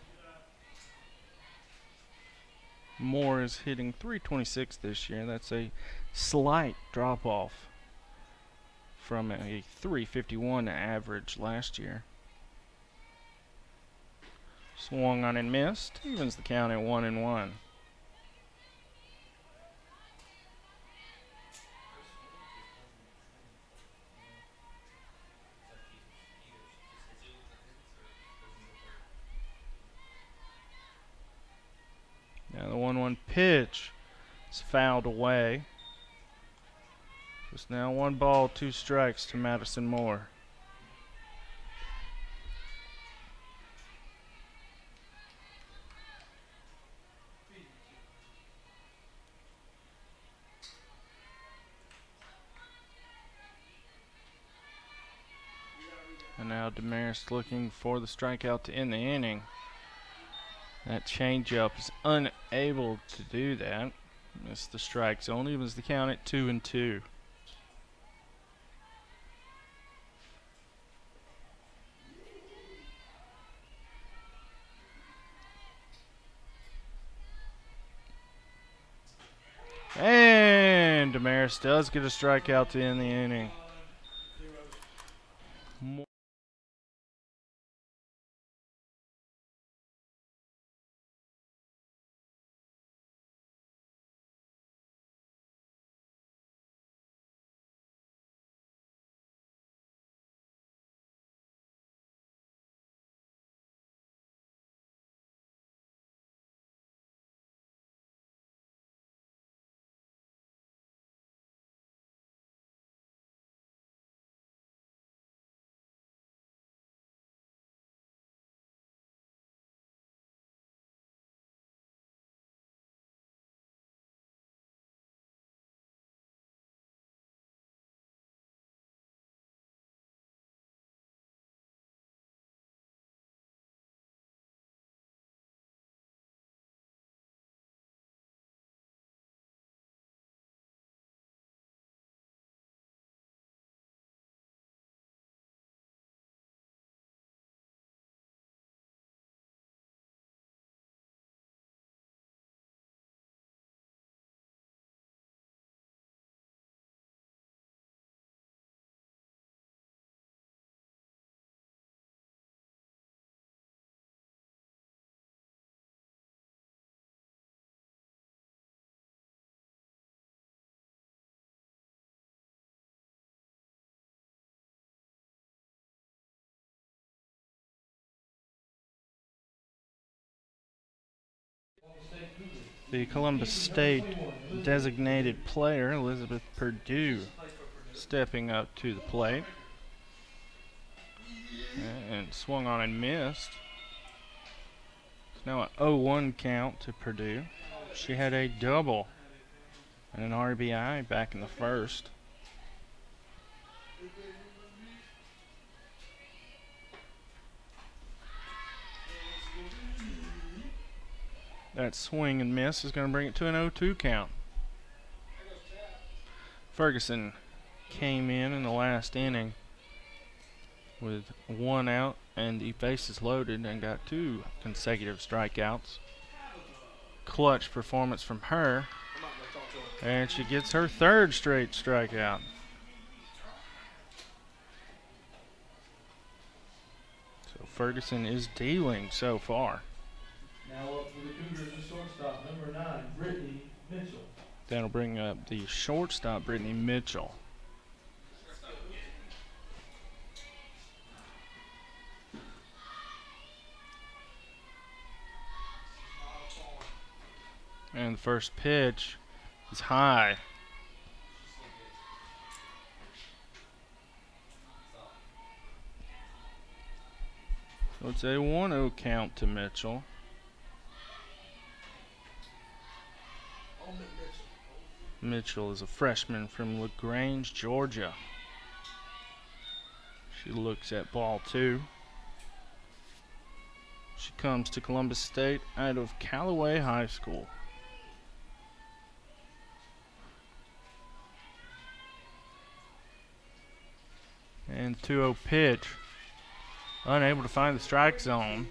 Moore is hitting .326 this year. That's a slight drop-off from a .351 average last year. Swung on and missed. Evens the count at 1-1. Now the 1-1 pitch is fouled away. It's now 1 ball, 2 strikes to Madison Moore. And now Demarest looking for the strikeout to end the inning. That changeup is unable to do that. Missed the strike zone. Evens the count at 2-2. Harris does get a strikeout to end the inning. The Columbus State designated player, Elizabeth Purdue, stepping up to the plate. And swung on and missed. It's now an 0-1 count to Purdue. She had a double and an RBI back in the first. That swing and miss is going to bring it to an 0-2 count. Ferguson came in the last inning with 1 out and the bases loaded and got 2 consecutive strikeouts. Clutch performance from her, and she gets her 3rd straight strikeout. So Ferguson is dealing so far. Now up for the Cougars, the shortstop, number 9, Brittany Mitchell. That'll bring up the shortstop, Brittany Mitchell. And the first pitch is high. So it's a 1-0 count to Mitchell. Mitchell is a freshman from LaGrange, Georgia. She looks at ball 2. She comes to Columbus State out of Callaway High School. And 2-0 pitch. Unable to find the strike zone.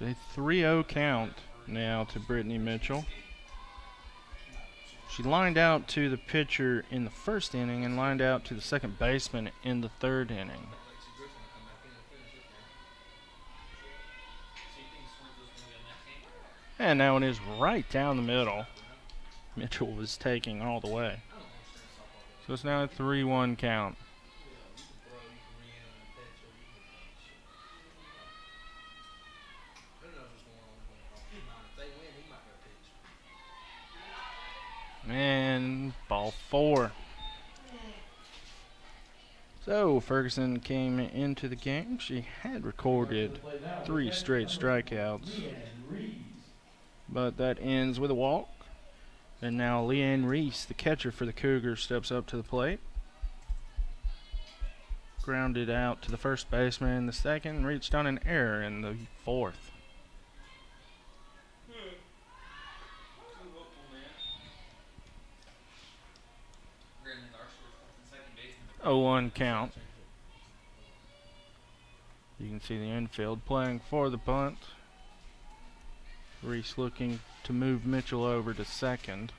It's a 3-0 count now to Brittany Mitchell. She lined out to the pitcher in the first inning and lined out to the second baseman in the 3rd inning. And now it is right down the middle. Mitchell was taking all the way. So it's now a 3-1 count. And ball 4. So Ferguson came into the game. She had recorded 3 straight strikeouts, but that ends with a walk. And now Leanne Reese, the catcher for the Cougars, steps up to the plate. Grounded out to the first baseman in the second, reached on an error in the 4th. 0-1 count. You can see the infield playing for the bunt. Reese looking to move Mitchell over to second.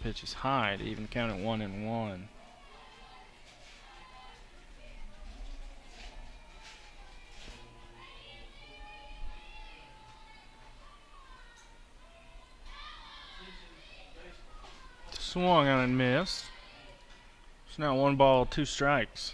pitch is high to even count it 1-1. Swung on and missed. It's now 1 ball, 2 strikes.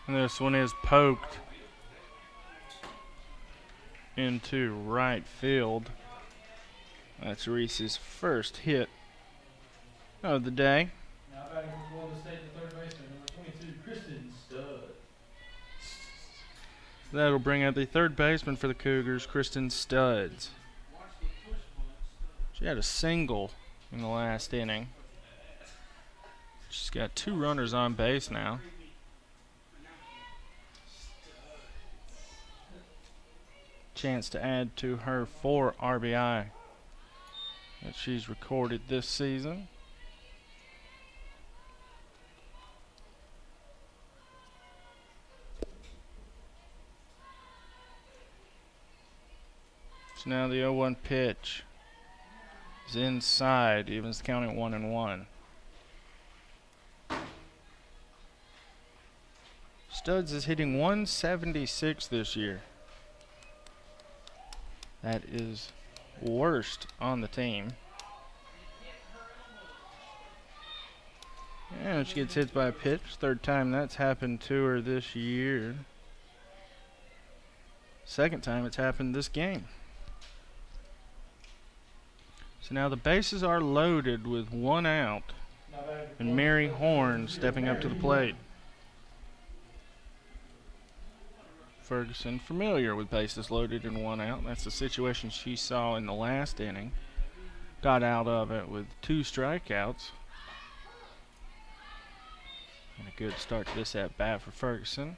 And this one is poked into right field. That's Reese's first hit of the day. Now batting for Columbus State, the third baseman, number 22, Kristen Stud. That'll bring out the third baseman for the Cougars, Kristen Studs. She had a single in the last inning. She's got 2 runners on base now. Chance to add to her 4 RBI that she's recorded this season. So now the 0-1 pitch is inside, evens the count at 1-1. Studs is hitting 176 this year. That is worst on the team. And she gets hit by a pitch. Third time that's happened to her this year. Second time it's happened this game. So now the bases are loaded with 1 out. And Mary Horn stepping up to the plate. Ferguson, familiar with bases loaded and 1 out. That's the situation she saw in the last inning. Got out of it with 2 strikeouts. And a good start to this at bat for Ferguson.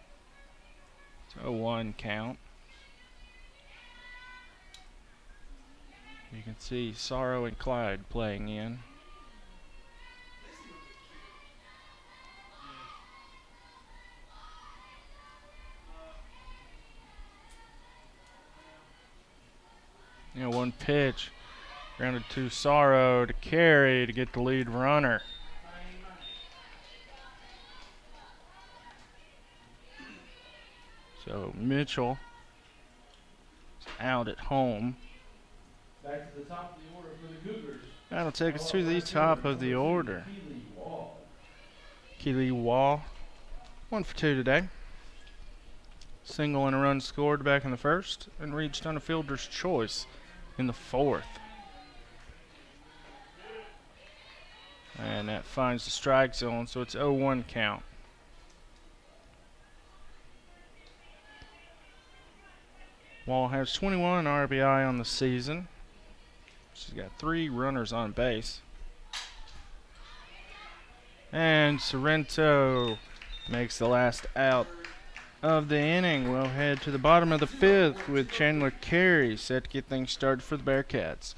It's 0-1 count. You can see Sorrow and Clyde playing in. You know, 1 pitch, grounded to Sorrow to carry to get the lead runner. So Mitchell is out at home. Back to the top of the order for the Cougars. That'll take us to the top of the order. Keely Wall, 1 for 2 today. Single and a run scored back in the first and reached on a fielder's choice in the 4th. And that finds the strike zone, so it's 0-1 count. Wall has 21 RBI on the season. She's got 3 runners on base. And Sorrento makes the last out of the inning. We'll head to the bottom of the 5th with Chandler Carey set to get things started for the Bearcats.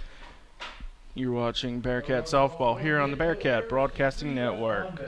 You're watching Bearcat Softball here on the Bearcat Broadcasting Network.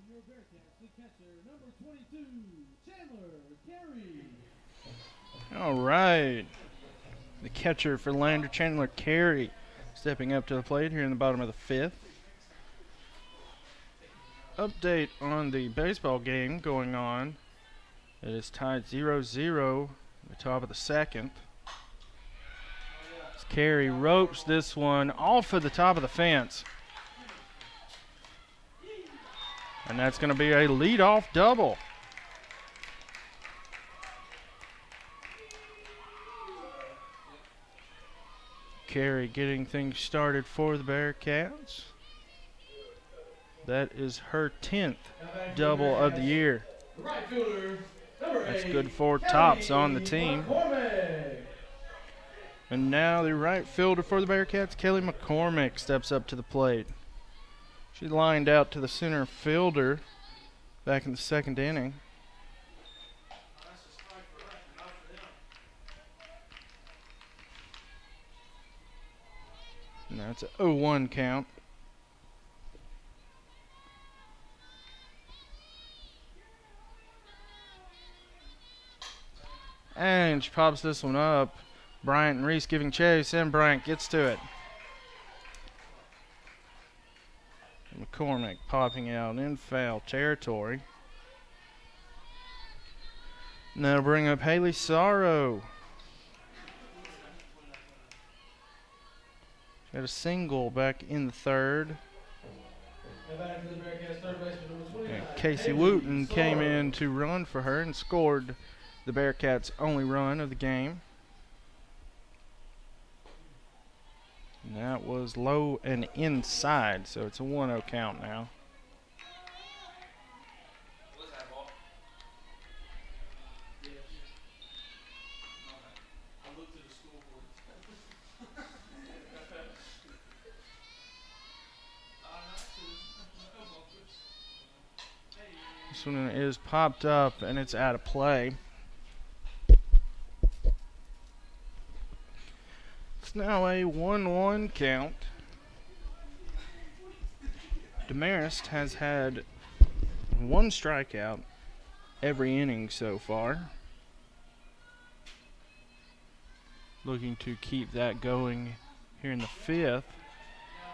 your Bearcats, the catcher, number 22, Chandler Carey. All right. The catcher for Lander, Chandler Carey, stepping up to the plate here in the bottom of the fifth. Update on the baseball game going on. It is tied 0-0 at the top of the second. As Carey ropes this one off of the top of the fence. And that's going to be a leadoff double. Carey getting things started for the Bearcats. That is her 10th double of the year. Right fielder, number That's 8, good for Kelly tops on the team. McCormick. And now the right fielder for the Bearcats, Kelly McCormick, steps up to the plate. She lined out to the center fielder back in the second inning. And that's an 0-1 count. And she pops this one up. Bryant and Reese giving chase, and Bryant gets to it. McCormick popping out in foul territory. Now bring up Haley Sorrow. She had a single back in the third. And Casey Wooten came in to run for her and scored the Bearcats' only run of the game. And that was low and inside, so it's a 1-0 count now. This one is popped up and it's out of play. It's now a 1-1 count. Demarest has had one strikeout every inning so far. Looking to keep that going here in the fifth.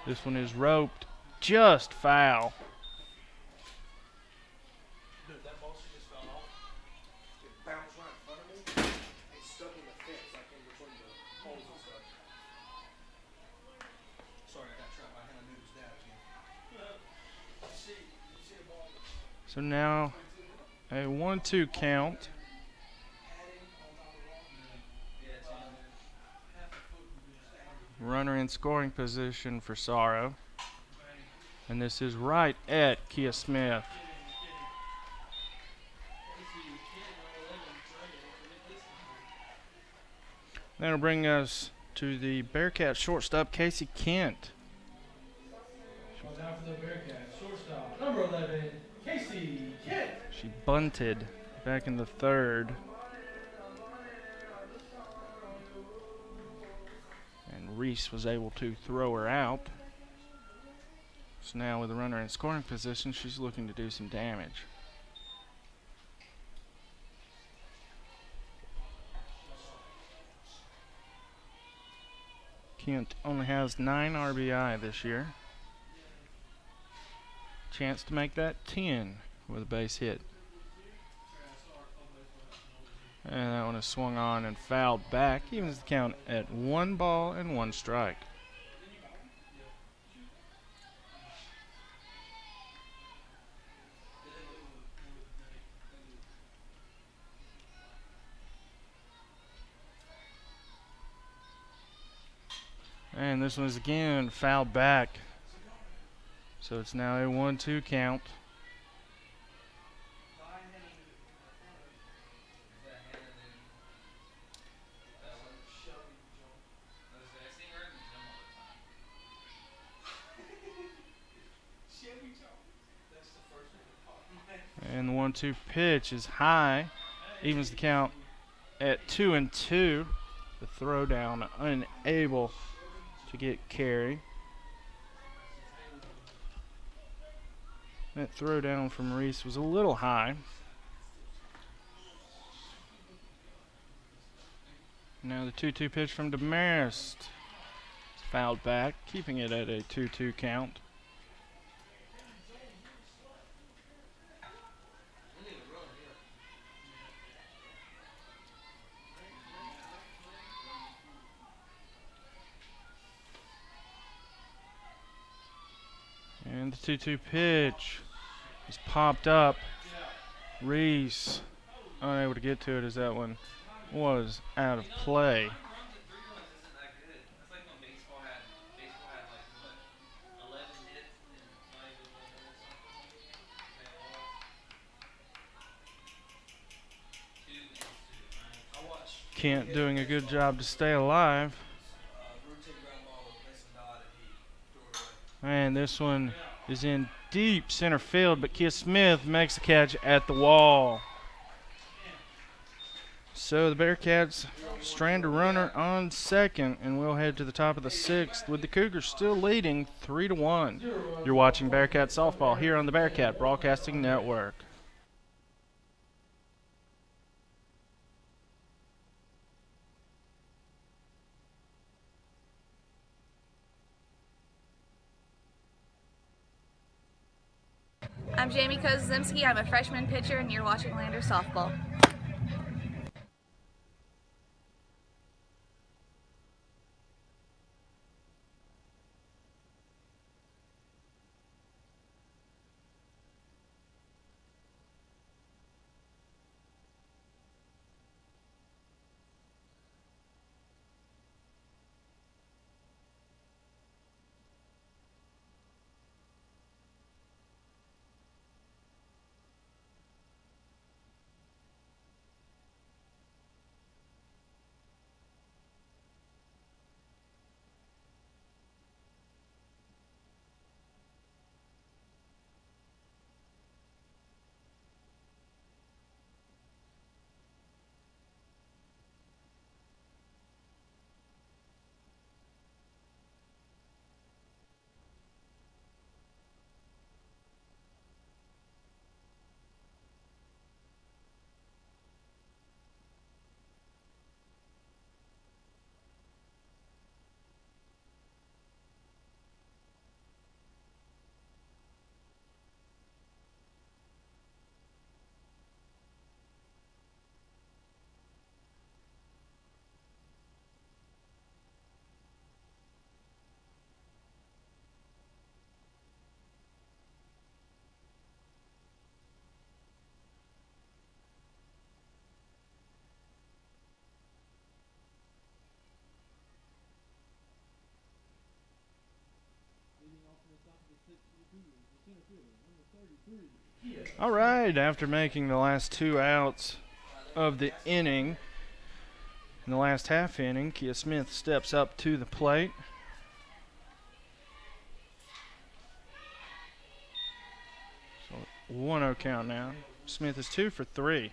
This one is roped just foul. Dude, that ball she just fell off. It bounced right in front of me and stuck in the fence, like in between the poles and stuff. Sorry, I got trapped. I had to move his dad again. You see a ball? So now a 1-2 count. Runner in scoring position for Sorrow. And this is right at Kia Smith. That'll bring us to the Bearcat shortstop, Casey Kent. Now for the Bearcats, shortstop, number 11, Casey Kent. She bunted back in the third. And Reese was able to throw her out. So now with the runner in scoring position, she's looking to do some damage. Kent only has 9 RBI this year. Chance to make that 10 with a base hit. And that one is swung on and fouled back. Evens the count at 1 ball and 1 strike. And this one is again fouled back. So it's now a 1-2 count. And the 1-2 pitch is high. Evens the count at 2-2. The throw down unable to get Carey. That throw down from Reese was a little high. Now the 2-2 pitch from Demarest. Fouled back, keeping it at a 2-2 count. And the 2-2 pitch is popped up. Reese unable to get to it as that one was out of play. Kent doing a good job to stay alive. And this one is in deep center field, but Kia Smith makes the catch at the wall. So the Bearcats strand a runner on second, and we'll head to the top of the sixth with the Cougars still leading 3-1. You're watching Bearcat Softball here on the Bearcat Broadcasting Network. I'm Jamie Kozimski. I'm a freshman pitcher, and you're watching Lander Softball. All right, after making the last 2 outs of the inning, in the last half inning, Kia Smith steps up to the plate. So 1-0 count now. Smith is 2 for 3.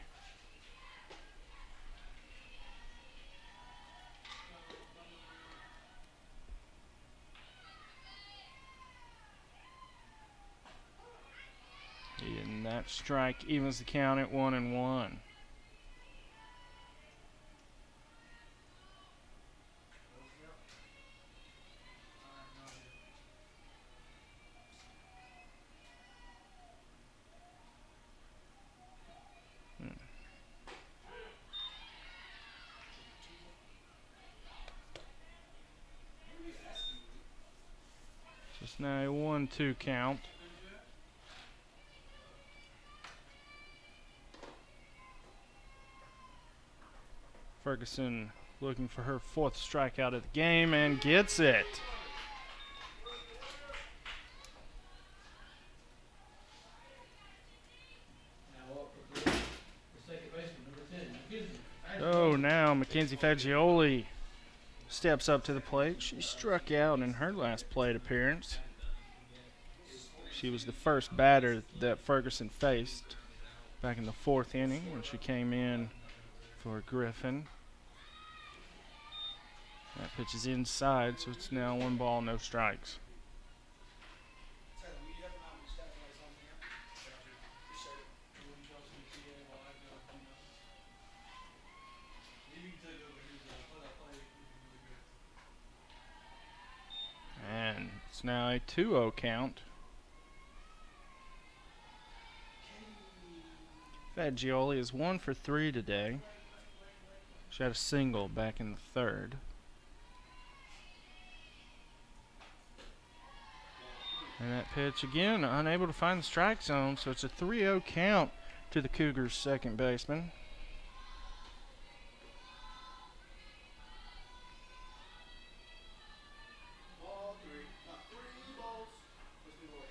And that strike evens the count at 1-1. Just now a 1-2 count. Ferguson looking for her 4th strikeout of the game and gets it. Oh, now Mackenzie Fagioli steps up to the plate. She struck out in her last plate appearance. She was the first batter that Ferguson faced back in the 4th inning when she came in for Griffin. That pitch is inside, so it's now 1 ball, no strikes. It's now a 2-0 count. Fagioli is 1 for 3 today. She had a single back in the third. And that pitch again, unable to find the strike zone, so it's a 3-0 count to the Cougars' second baseman. Ball three. Not 3 balls. Let's do away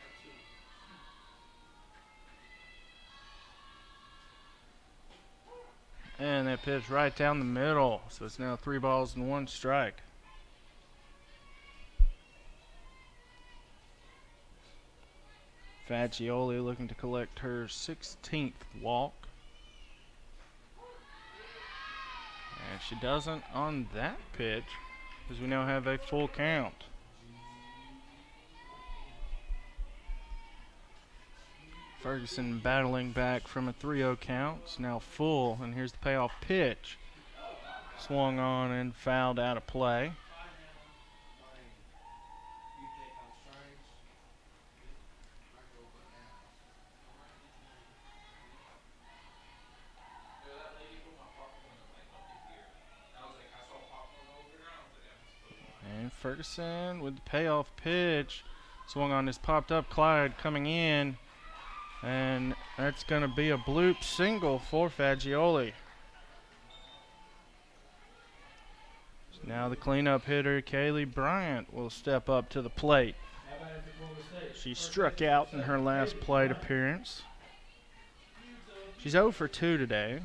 at 2. And that pitch right down the middle, so it's now 3 balls and 1 strike. Fagioli looking to collect her 16th walk. And she doesn't on that pitch, as we now have a full count. Ferguson battling back from a 3-0 count. It's now full, and here's the payoff pitch. Swung on and fouled out of play. And Ferguson with the payoff pitch. Swung on, this popped up. Clyde coming in. And that's going to be a bloop single for Fagioli. So now the cleanup hitter, Kaylee Bryant, will step up to the plate. She struck out in her last plate appearance. She's 0 for 2 today.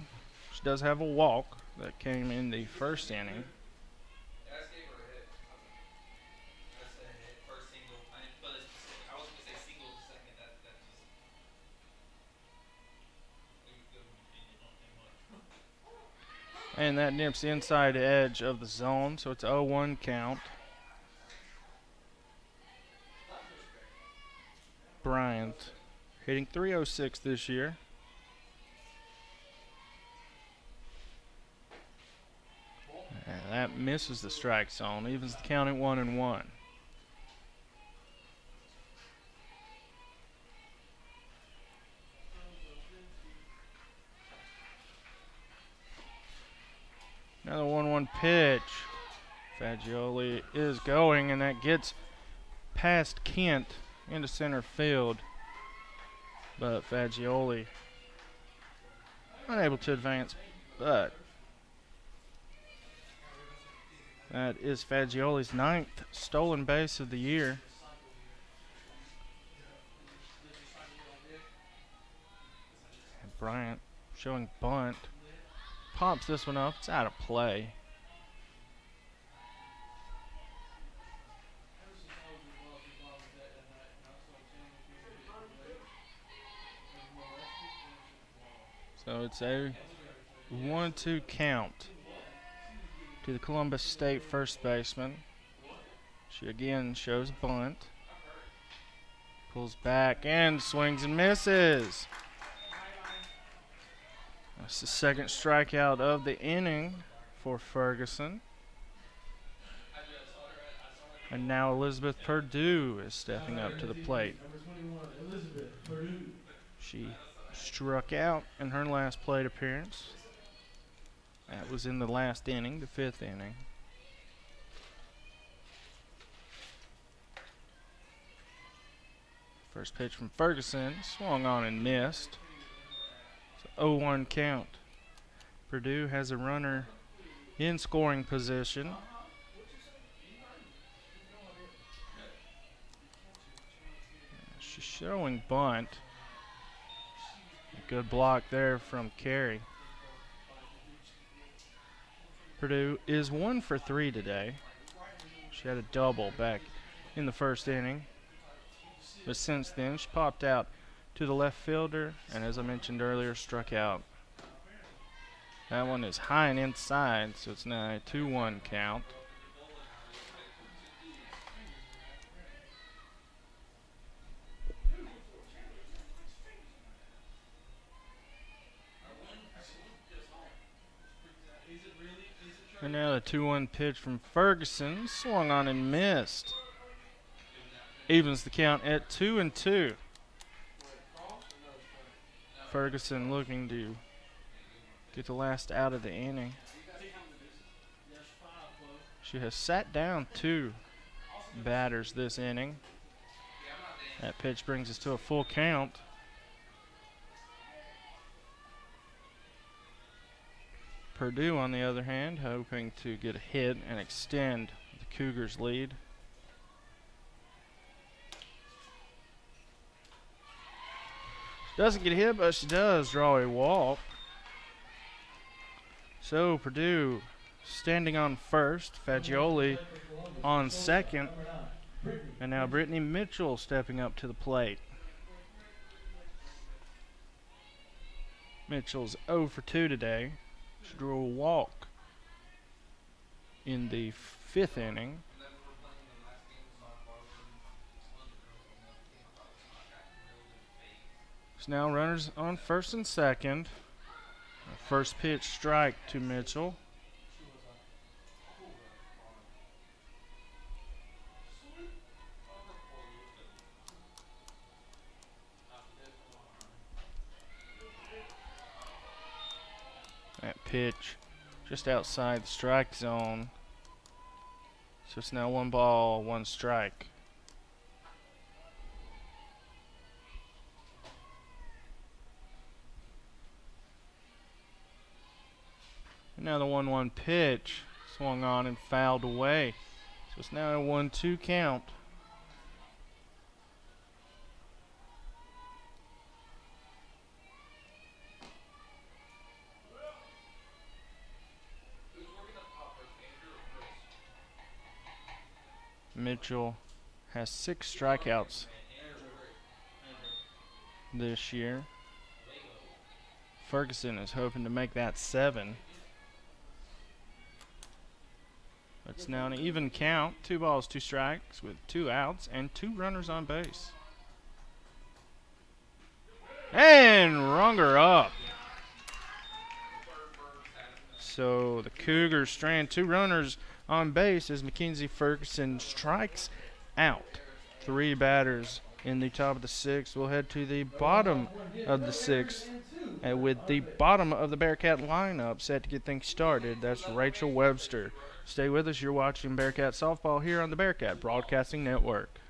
She does have a walk that came in the first inning. And that nips the inside edge of the zone, so it's 0-1 count. Bryant hitting .306 this year. And that misses the strike zone, evens the count at 1-1. Another 1-1 pitch. Fagioli is going, and that gets past Kent into center field. But Fagioli unable to advance. But that is Fagioli's 9th stolen base of the year. And Bryant showing bunt. Pops this one up. It's out of play. So it's a 1-2 count to the Columbus State first baseman. She again shows bunt. Pulls back and swings and misses. That's the second strikeout of the inning for Ferguson. And now Elizabeth Purdue is stepping up to the plate. She struck out in her last plate appearance. That was in the last inning, the 5th inning. First pitch from Ferguson, swung on and missed. 0-1 count. Purdue has a runner in scoring position. She's showing bunt. A good block there from Carey. Purdue is 1 for 3 today. She had a double back in the first inning. But since then, she popped out to the left fielder, and as I mentioned earlier, struck out. That one is high and inside, so it's now a 2-1 count. And now the 2-1 pitch from Ferguson, swung on and missed. Evens the count at 2-2. Ferguson looking to get the last out of the inning. She has sat down 2 batters this inning. That pitch brings us to a full count. Purdue, on the other hand, hoping to get a hit and extend the Cougars' lead. She doesn't get a hit, but she does draw a walk. So Purdue standing on first, Fagioli on second, and now Brittany Mitchell stepping up to the plate. Mitchell's 0 for 2 today. She drew a walk in the 5th inning. So now runners on first and second. First pitch strike to Mitchell. That pitch just outside the strike zone. So it's now 1 ball, 1 strike. And now the 1-1 pitch swung on and fouled away. So it's now a 1-2 count. Mitchell has 6 strikeouts this year. Ferguson is hoping to make that 7. It's now an even count. 2 balls, 2 strikes with 2 outs and 2 runners on base. And rung her up. So the Cougars strand 2 runners on base as Mackenzie Ferguson strikes out 3 batters in the top of the 6th. We'll head to the bottom of the 6th, and with the bottom of the Bearcat lineup set to get things started. That's Rachel Webster. Stay with us. You're watching Bearcat Softball here on the Bearcat Broadcasting Network.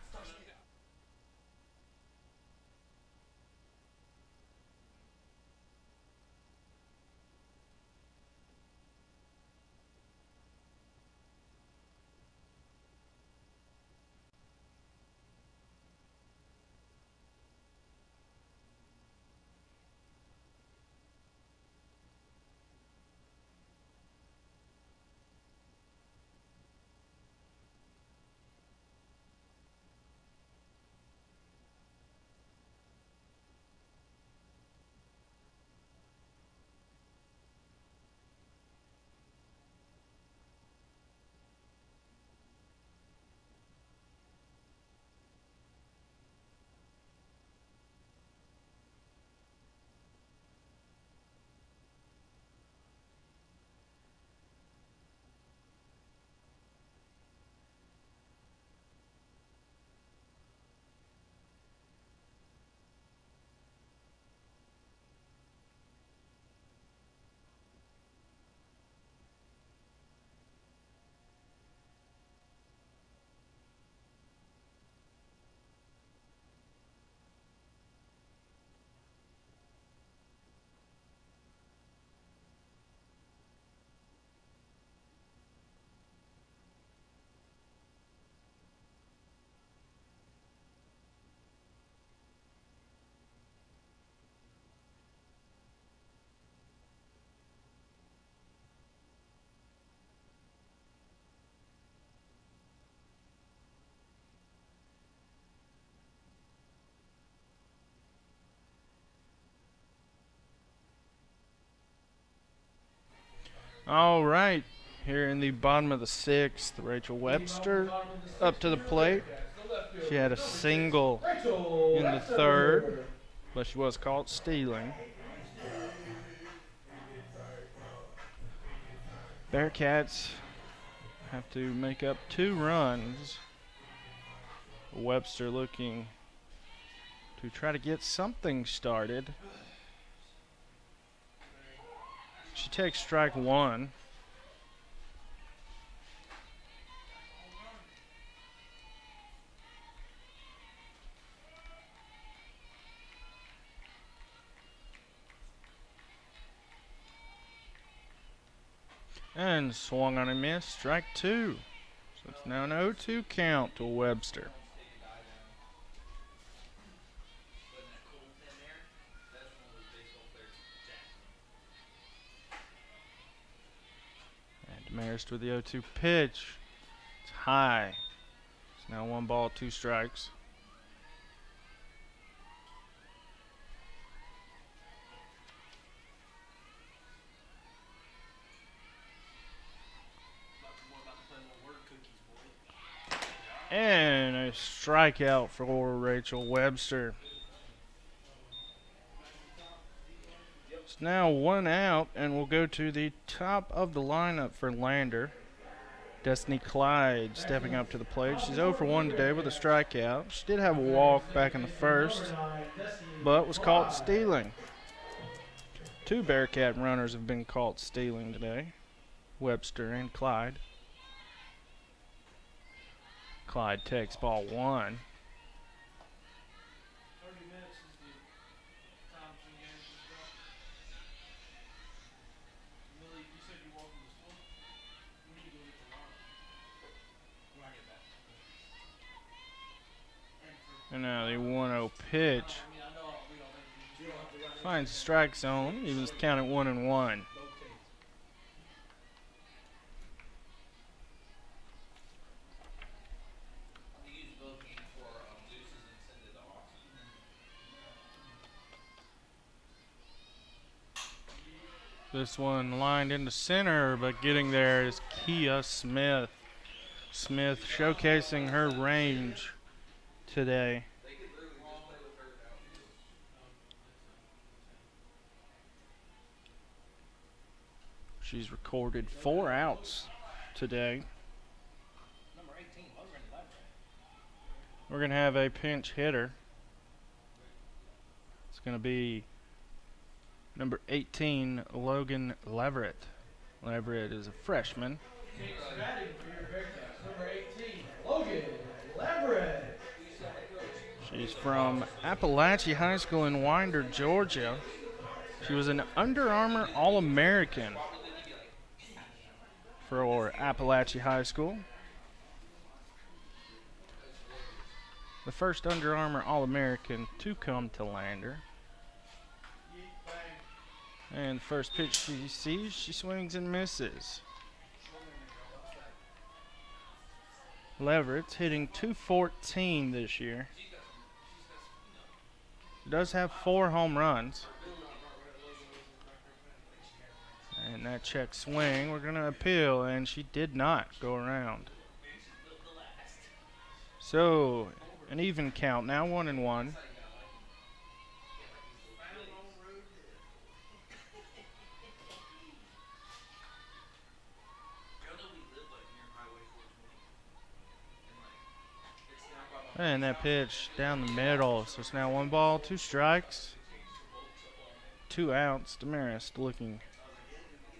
All right, here in the bottom of the 6th, Rachel Webster up to the plate. She had a single in the 3rd, but she was caught stealing. Bearcats have to make up 2 runs Webster looking to try to get something started. She takes strike one. And swung on a miss, strike two. So it's now an 0-2 count to Webster. And Demarest with the 0-2 pitch. It's high. It's now 1 ball, 2 strikes. And a strikeout for Rachel Webster. It's now 1 out, and we'll go to the top of the lineup for Lander. Destiny Clyde stepping up to the plate. She's 0 for 1 today with a strikeout. She did have a walk back in the first, but was caught stealing. 2 Bearcat runners have been caught stealing today, Webster and Clyde. Clyde takes ball 1. 30 minutes is the time between games and stuff. Millie, you said you walked from the school? When are you going to get the line? When I get back. And now the 1-0 pitch. I mean, I know we don't think you don't have to run Finds the strike zone. Even count it 1-1. This one lined into center, but getting there is Kia Smith. Smith showcasing her range today. She's recorded 4 outs today. We're going to have a pinch hitter. It's going to be number 18, Logan Leverett. Leverett is a freshman. batting for your Bearcats. Number 18, Logan Leverett. She's from Appalachia High School in Winder, Georgia. She was an Under Armour All-American for Appalachia High School. The first Under Armour All-American to come to Lander. And the first pitch she sees, she swings and misses. Leverett's hitting .214 this year. Does have 4 home runs. And that check swing, we're going to appeal, and she did not go around. So, an even count, now 1-1. And that pitch down the middle. So it's now 1 ball, 2 strikes. 2 outs. Demarest looking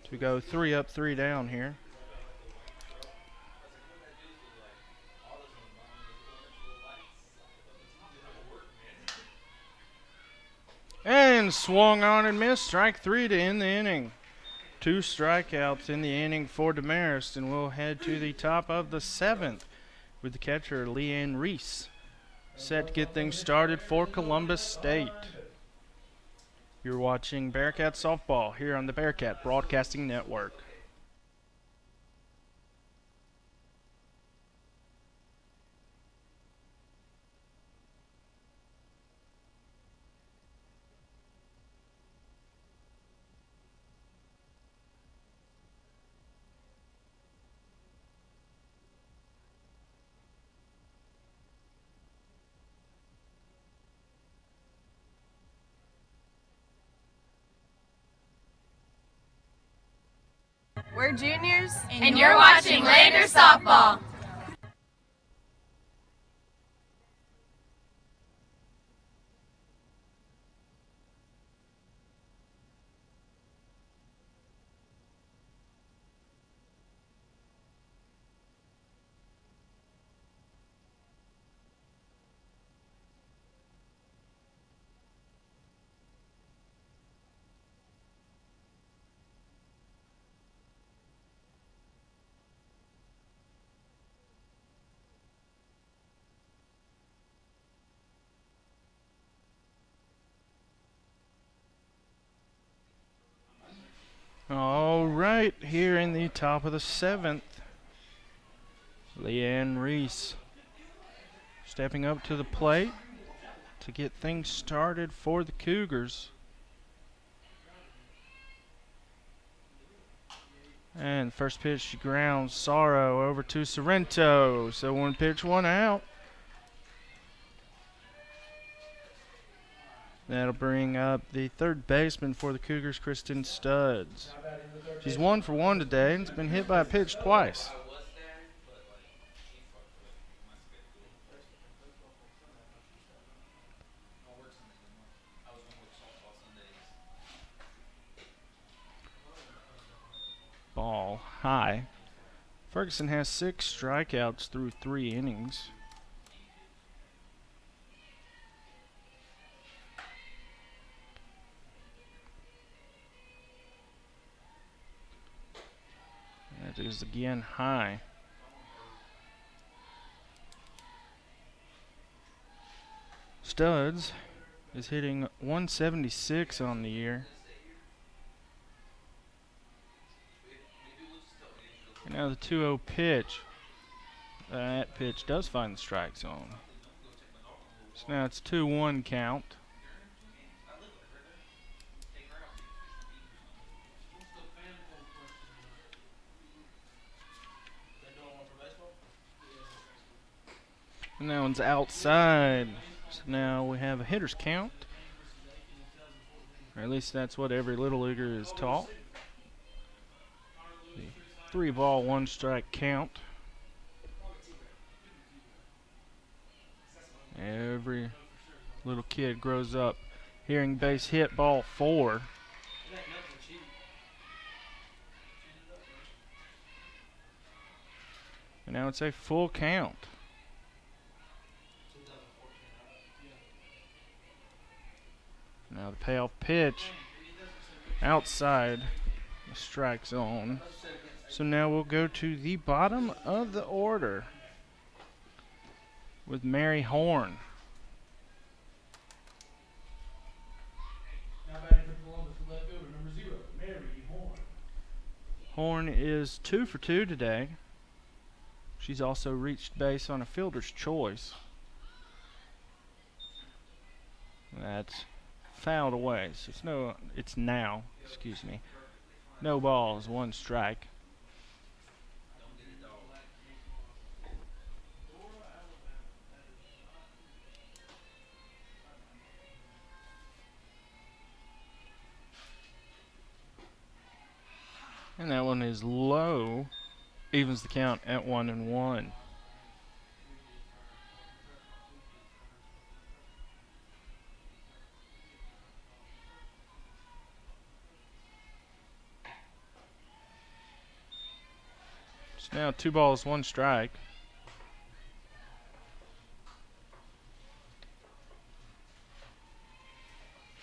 to go 3 up, 3 down here. And swung on and missed. Strike 3 to end the inning. 2 strikeouts in the inning for Demarest. And we'll head to the top of the 7th. With the catcher, Leanne Reese, set to get things started for Columbus State. You're watching Bearcat Softball here on the Bearcat Broadcasting Network. We're juniors, and you're watching Lander Softball. All right, here in the top of the 7th, Leanne Reese stepping up to the plate to get things started for the Cougars. And first pitch, she grounds Sorrow over to Sorrento. So 1 pitch, 1 out. That'll bring up the third baseman for the Cougars, Kristen Studs. She's 1 for 1 today and has been hit by a pitch twice. Ball high. Ferguson has 6 strikeouts through 3 innings. That is again high. Studs is hitting 176 on the year. And now the 2-0 pitch. That pitch does find the strike zone. So now it's 2-1 count. And that one's outside. So now we have a hitter's count. Or at least that's what every little leaguer is taught. The 3-ball, 1-strike count. Every little kid grows up hearing base hit, ball 4. And now it's a full count. Now the payoff pitch outside the strike zone. So now we'll go to the bottom of the order with Mary Horn. Now batting for Columbus, the left fielder, number 0, Mary Horn. Horn is 2 for 2 today. She's also reached base on a fielder's choice. That's fouled away. So it's now, excuse me. No balls, 1 strike. And that one is low. Evens the count at 1-1. So now 2 balls, 1 strike.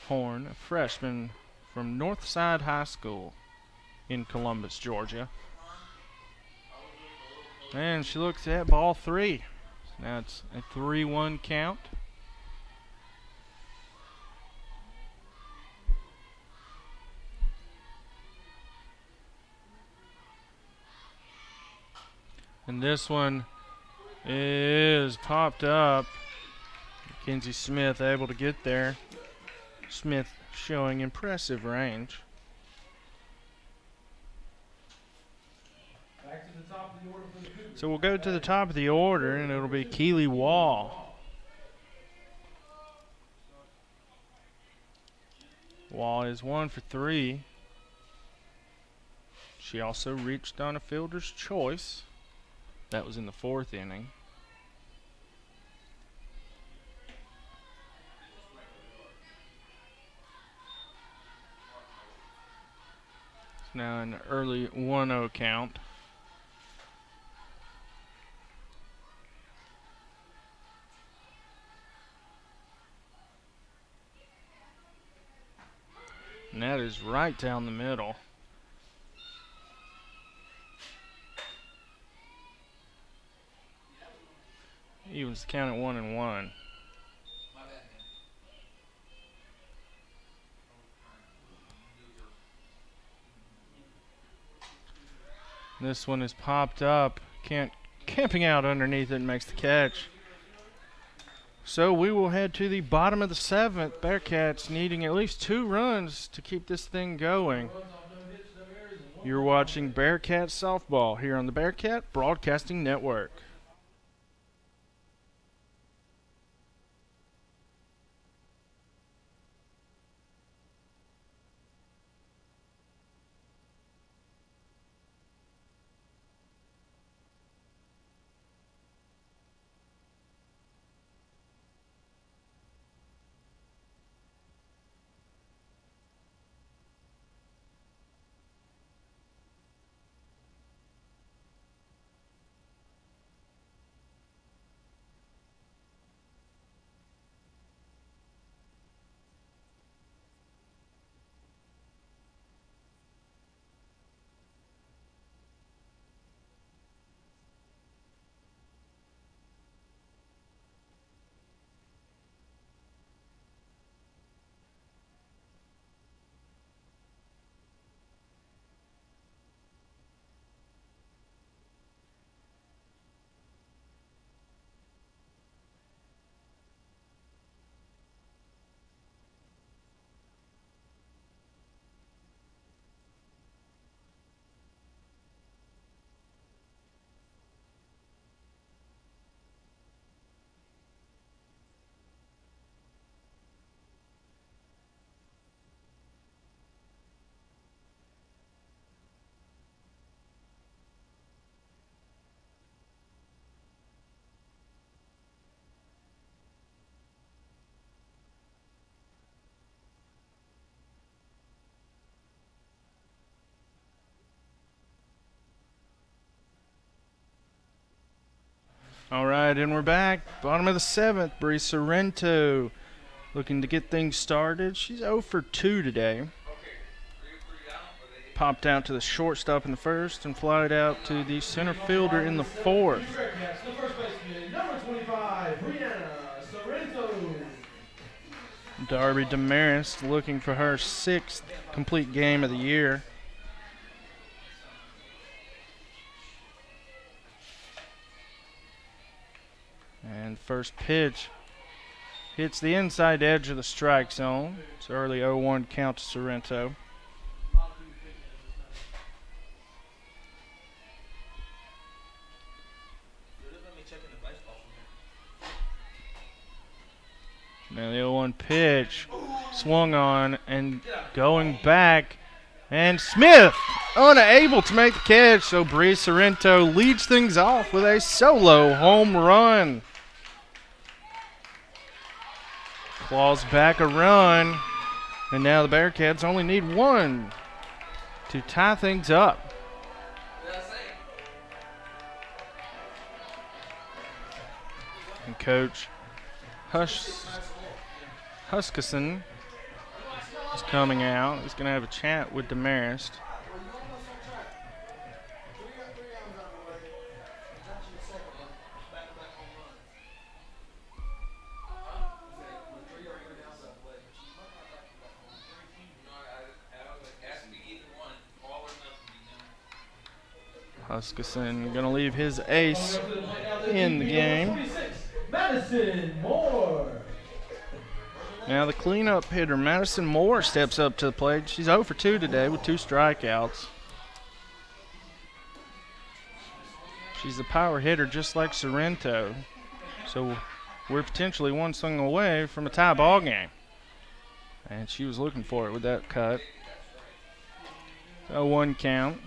Horn, a freshman from Northside High School in Columbus, Georgia. And she looks at ball 3. So now it's a 3-1 count. And this one is popped up. Mackenzie Smith able to get there. Smith showing impressive range. Back to the top of the order for the Cougars. So we'll go to the top of the order, and it'll be Keely Wall. Wall is 1 for 3. She also reached on a fielder's choice. That was in the 4th inning. It's now an early 1-0 count. And that is right down the middle. Evens the count at 1-1. This one is popped up. Camping out underneath it and makes the catch. So we will head to the bottom of the 7th. Bearcats needing at least 2 runs to keep this thing going. You're watching Bearcat softball here on the Bearcat Broadcasting Network. All right, and we're back. Bottom of the 7th, Bree Sorrento looking to get things started. She's 0 for 2 today. Popped out to the shortstop in the 1st and flied out to the center fielder in the 4th. Bearcats, the first baseman, number 25, Brianna Sorrento. Darby Damaris looking for her 6th complete game of the year. And first pitch hits the inside edge of the strike zone. It's early 0-1 count to Sorrento. Now the 0-1 pitch swung on and going back. And Smith unable to make the catch, so Bree Sorrento leads things off with a solo home run. Claws back a run, and now the Bearcats only need 1 to tie things up. And Coach Huskisson is coming out. He's going to have a chat with Demarest. Huskisson going to leave his ace in the game. Madison Moore. Now the cleanup hitter, Madison Moore, steps up to the plate. She's 0 for 2 today with 2 strikeouts. She's a power hitter just like Sorrento. So we're potentially 1 swing away from a tie ball game. And she was looking for it with that cut. 0-1 count.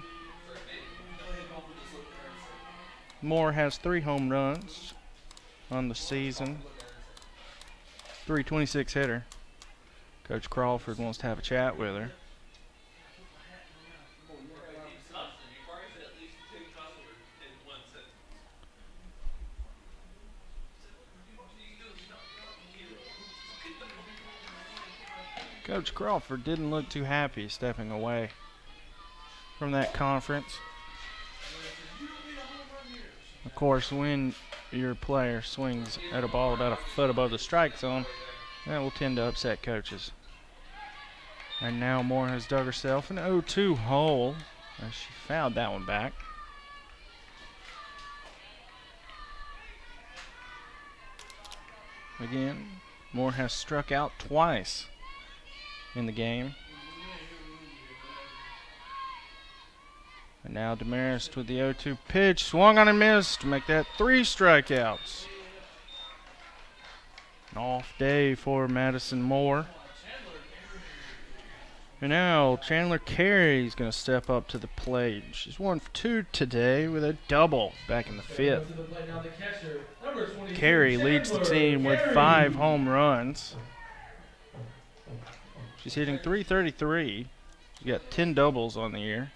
Moore has 3 home runs on the season. 326 hitter. Coach Crawford wants to have a chat with her. Coach Crawford didn't look too happy stepping away from that conference. Of course, when your player swings at a ball about a foot above the strike zone, that will tend to upset coaches. And now Moore has dug herself an 0-2 hole as she fouled that one back. Again, Moore has struck out twice in the game. And now Demarest with the 0-2 pitch. Swung on and missed to make that 3 strikeouts. An off day for Madison Moore. And now Chandler Carey is going to step up to the plate. She's 1 for 2 today with a double back in the 5th. Carey leads the team with 5 home runs. She's hitting .333. She's got 10 doubles on the year.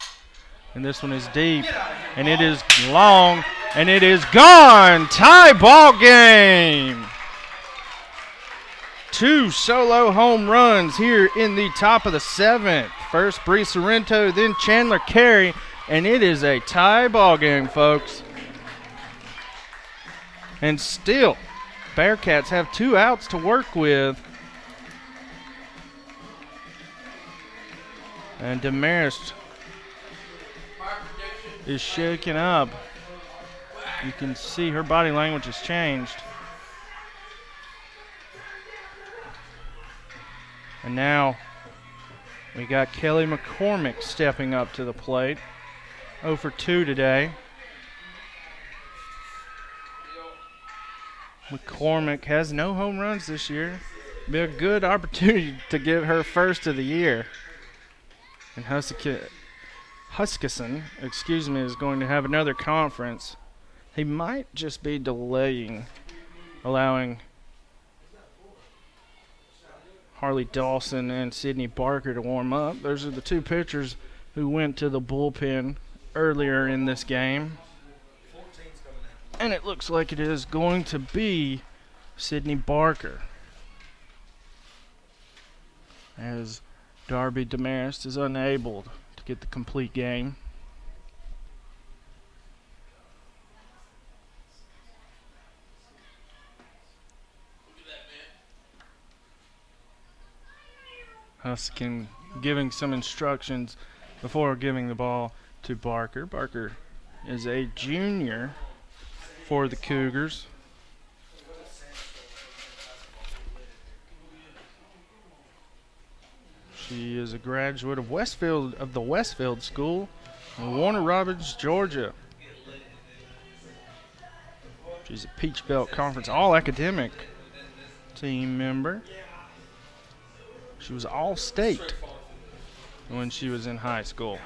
And this one is deep, and it is long, and it is gone. Tie ball game. 2 solo home runs here in the top of the 7th. First Bree Sorrento, then Chandler Carey, and it is a tie ball game, folks. And still, Bearcats have 2 outs to work with. And Demarest is shaking up. You can see her body language has changed. And now we got Kelly McCormick stepping up to the plate. 0 for 2 today. McCormick has no home runs this year. Be a good opportunity to get her first of the year. And Huskisson, is going to have another conference. He might just be delaying, allowing Harley Dawson and Sydney Barker to warm up. Those are the 2 pitchers who went to the bullpen earlier in this game. And it looks like it is going to be Sydney Barker, as Darby Demarest is unable to get the complete game. Huskin giving some instructions before giving the ball to Barker. Barker is a junior for the Cougars. She is a graduate of the Westfield School in Warner Robins, Georgia. She's a Peach Belt Conference All-Academic team member. She was All-State when she was in high school.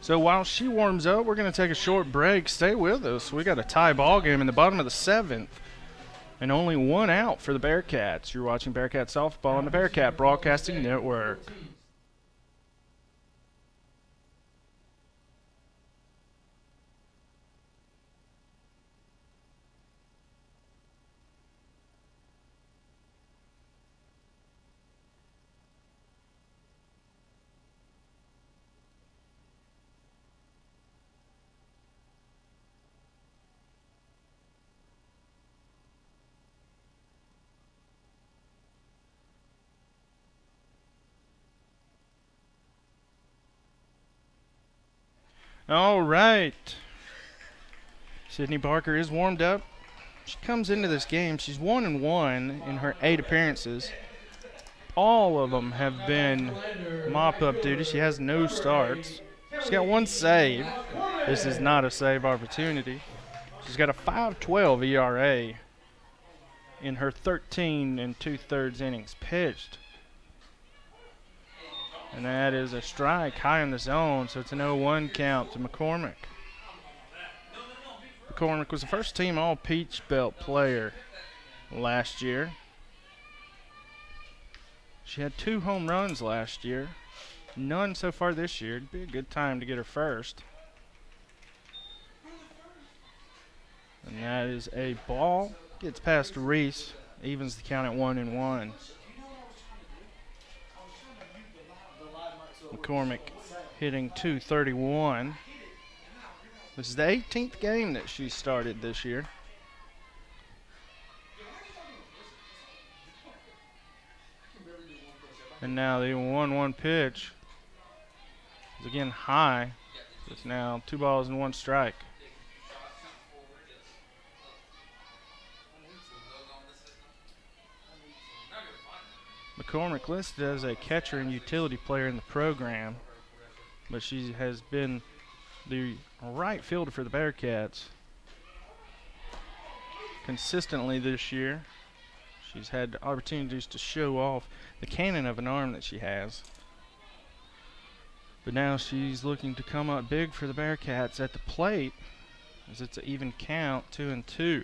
So while she warms up, we're going to take a short break. Stay with us. We got a tie ball game in the bottom of the 7th. And only 1 out for the Bearcats. You're watching Bearcat Softball on the Bearcat Broadcasting Network. All right. Sydney Barker is warmed up. She comes into this game. She's 1-1 in her 8 appearances. All of them have been mop-up duty. She has no starts. She's got 1 save. This is not a save opportunity. She's got a 5.12 ERA in her 13 2/3 innings pitched. And that is a strike high in the zone, so it's an 0-1 count to McCormick. McCormick was the first team All-Peach Belt player last year. She had 2 home runs last year. None so far this year. It'd be a good time to get her first. And that is a ball. Gets past Reese. Evens the count at 1-1. McCormick hitting .231. This is the 18th game that she started this year. And now the 1-1 pitch is again high. It's now 2 balls and 1 strike. McCormick listed as a catcher and utility player in the program, but she has been the right fielder for the Bearcats consistently this year. She's had opportunities to show off the cannon of an arm that she has. But now she's looking to come up big for the Bearcats at the plate, as it's an even count, 2-2.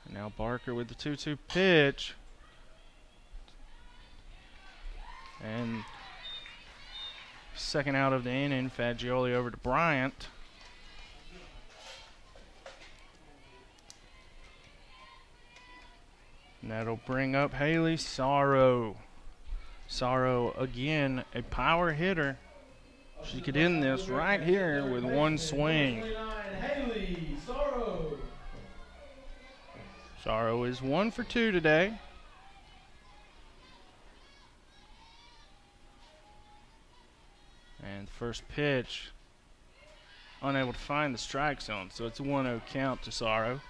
And now Barker with the 2-2 pitch. And second out of the inning, Fagioli over to Bryant. And that'll bring up Haley Sorrow. Sorrow, again, a power hitter. She could end this right here with one swing. 29, Haley Sorrow. Sorrow is 1 for 2 today. And first pitch, unable to find the strike zone, so it's a 1-0 count to Sorrow.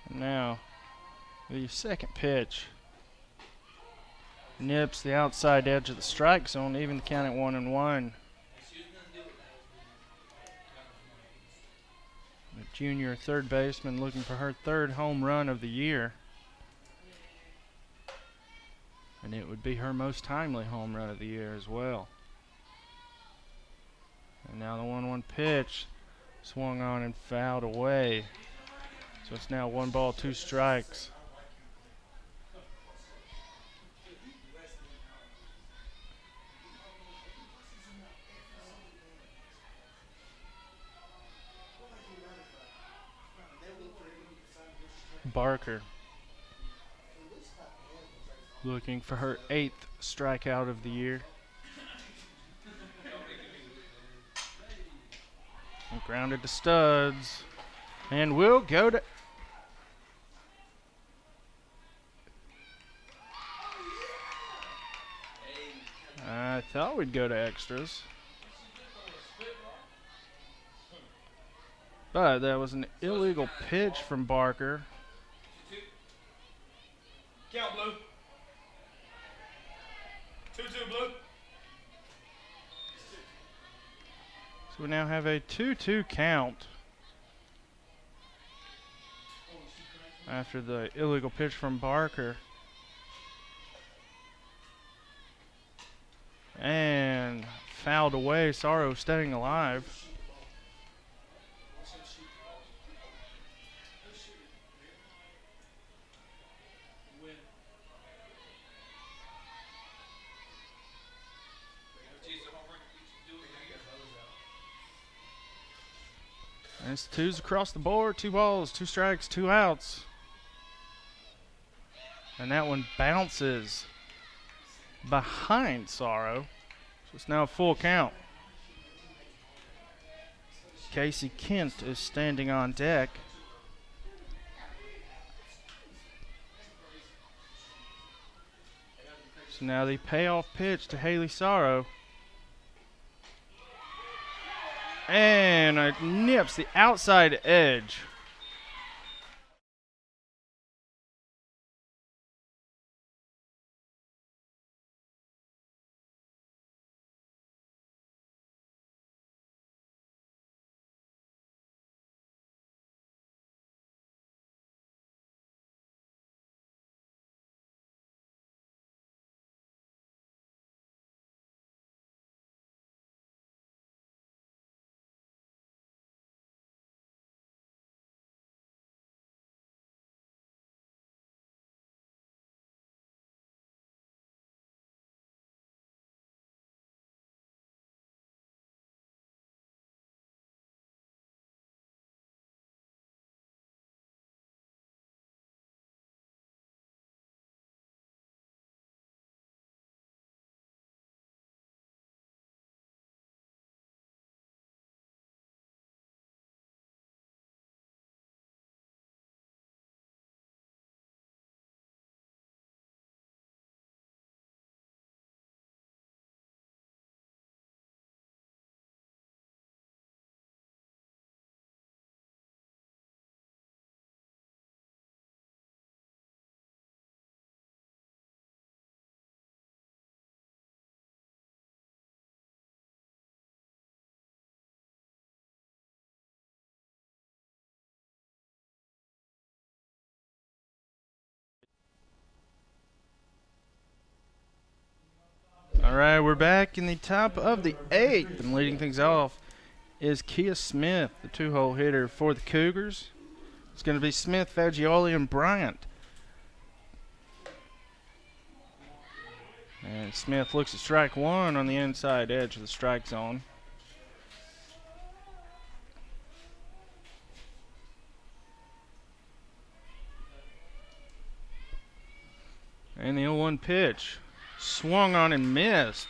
And now, the second pitch nips the outside edge of the strike zone, even the count at 1-1. The junior third baseman looking for her third home run of the year. And it would be her most timely home run of the year as well. And now the 1-1 pitch swung on and fouled away. So it's now 1 ball, 2 strikes. Barker looking for her 8th strikeout of the year. And grounded to studs. And we'll go to... I thought we'd go to extras. But that was an illegal pitch from Barker. Count, Blue. 2-2, Blue. So we now have a 2-2 count after the illegal pitch from Barker. And fouled away. Sorrow staying alive. And it's 2s across the board. 2 balls, 2 strikes, 2 outs. And that one bounces behind Sorrow. So it's now a full count. Casey Kent is standing on deck. So now the payoff pitch to Haley Sorrow. And it nips the outside edge. All right, we're back in the top of the 8th, and leading things off is Kia Smith, the 2-hole hitter for the Cougars. It's going to be Smith, Fagioli, and Bryant. And Smith looks at strike 1 on the inside edge of the strike zone. And the 0-1 pitch. Swung on and missed.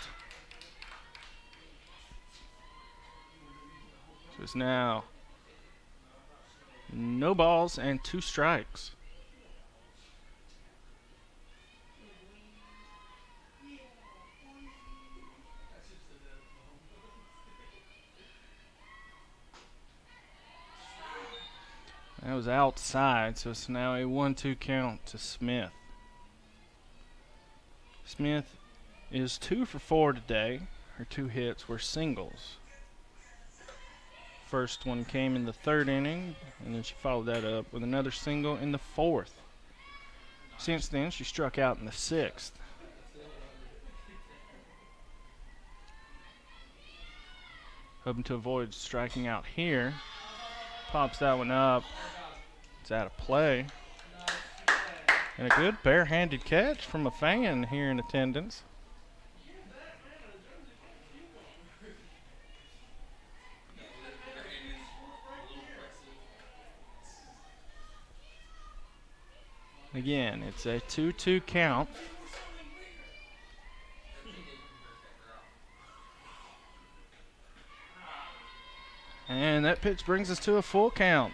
So it's now no balls and 2 strikes. That was outside, so it's now a 1-2 count to Smith. Smith is 2 for 4 today. Her 2 hits were singles. First one came in the 3rd inning, and then she followed that up with another single in the 4th. Since then, she struck out in the 6th. Hoping to avoid striking out here. Pops that one up. It's out of play. And a good barehanded catch from a fan here in attendance. Again, it's a 2-2 count. And that pitch brings us to a full count.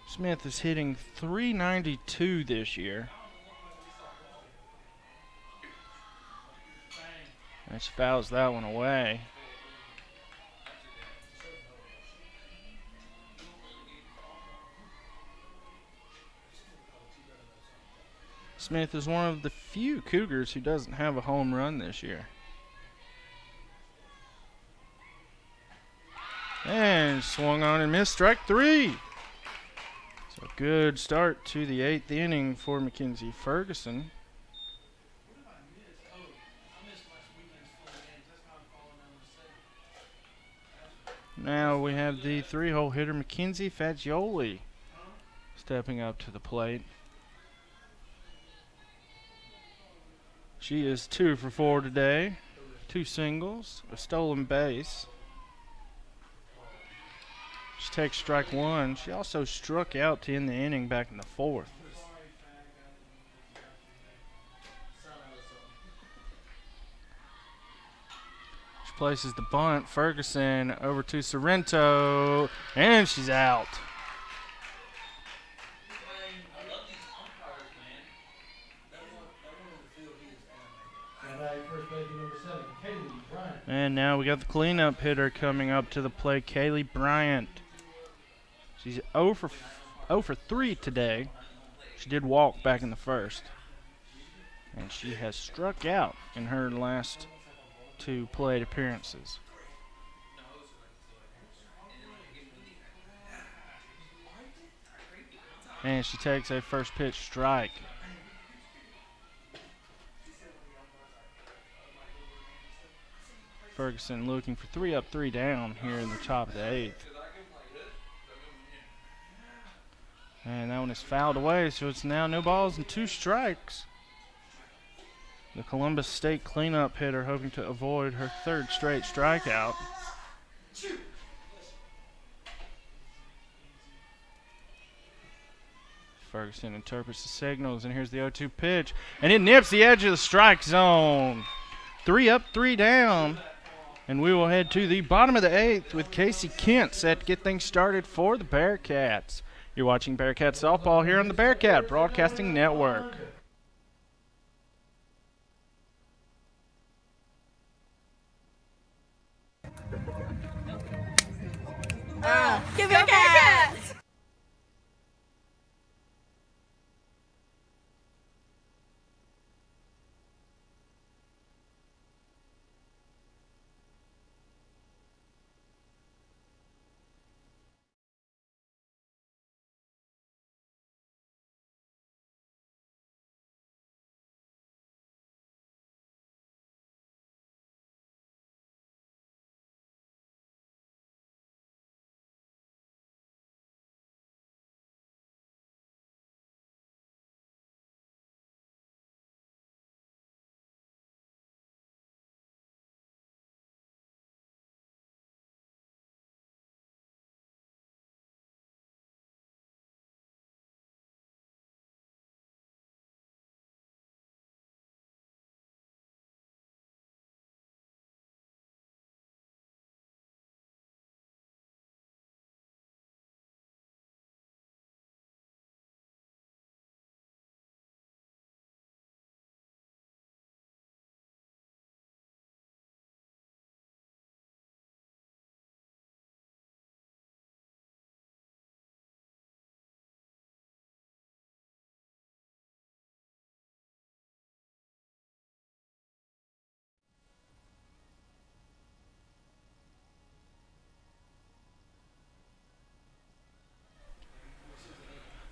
Smith is hitting .392 this year. And she fouls that one away. Smith is one of the few Cougars who doesn't have a home run this year. And swung on and missed, strike 3. So a good start to the 8th inning for Mackenzie Ferguson. Now we have the 3-hole hitter Mackenzie Fagioli stepping up to the plate. She is 2 for 4 today. 2 singles, a stolen base. She takes strike 1. She also struck out to end the inning back in the 4th. She places the bunt. Ferguson over to Sorrento, and she's out. And now we got the cleanup hitter coming up to the plate, Kaylee Bryant. She's 0 for 3 today. She did walk back in the 1st. And she has struck out in her last 2 plate appearances. And she takes a first pitch strike. Ferguson looking for 3 up, 3 down here in the top of the 8th. And that one is fouled away, so it's now no balls and 2 strikes. The Columbus State cleanup hitter hoping to avoid her 3rd straight strikeout. Ferguson interprets the signals, and here's the 0-2 pitch. And it nips the edge of the strike zone. 3 up, 3 down. And we will head to the bottom of the 8th with Casey Kent set to get things started for the Bearcats. You're watching Bearcat Softball here on the Bearcat Broadcasting Network. Give Bearcats!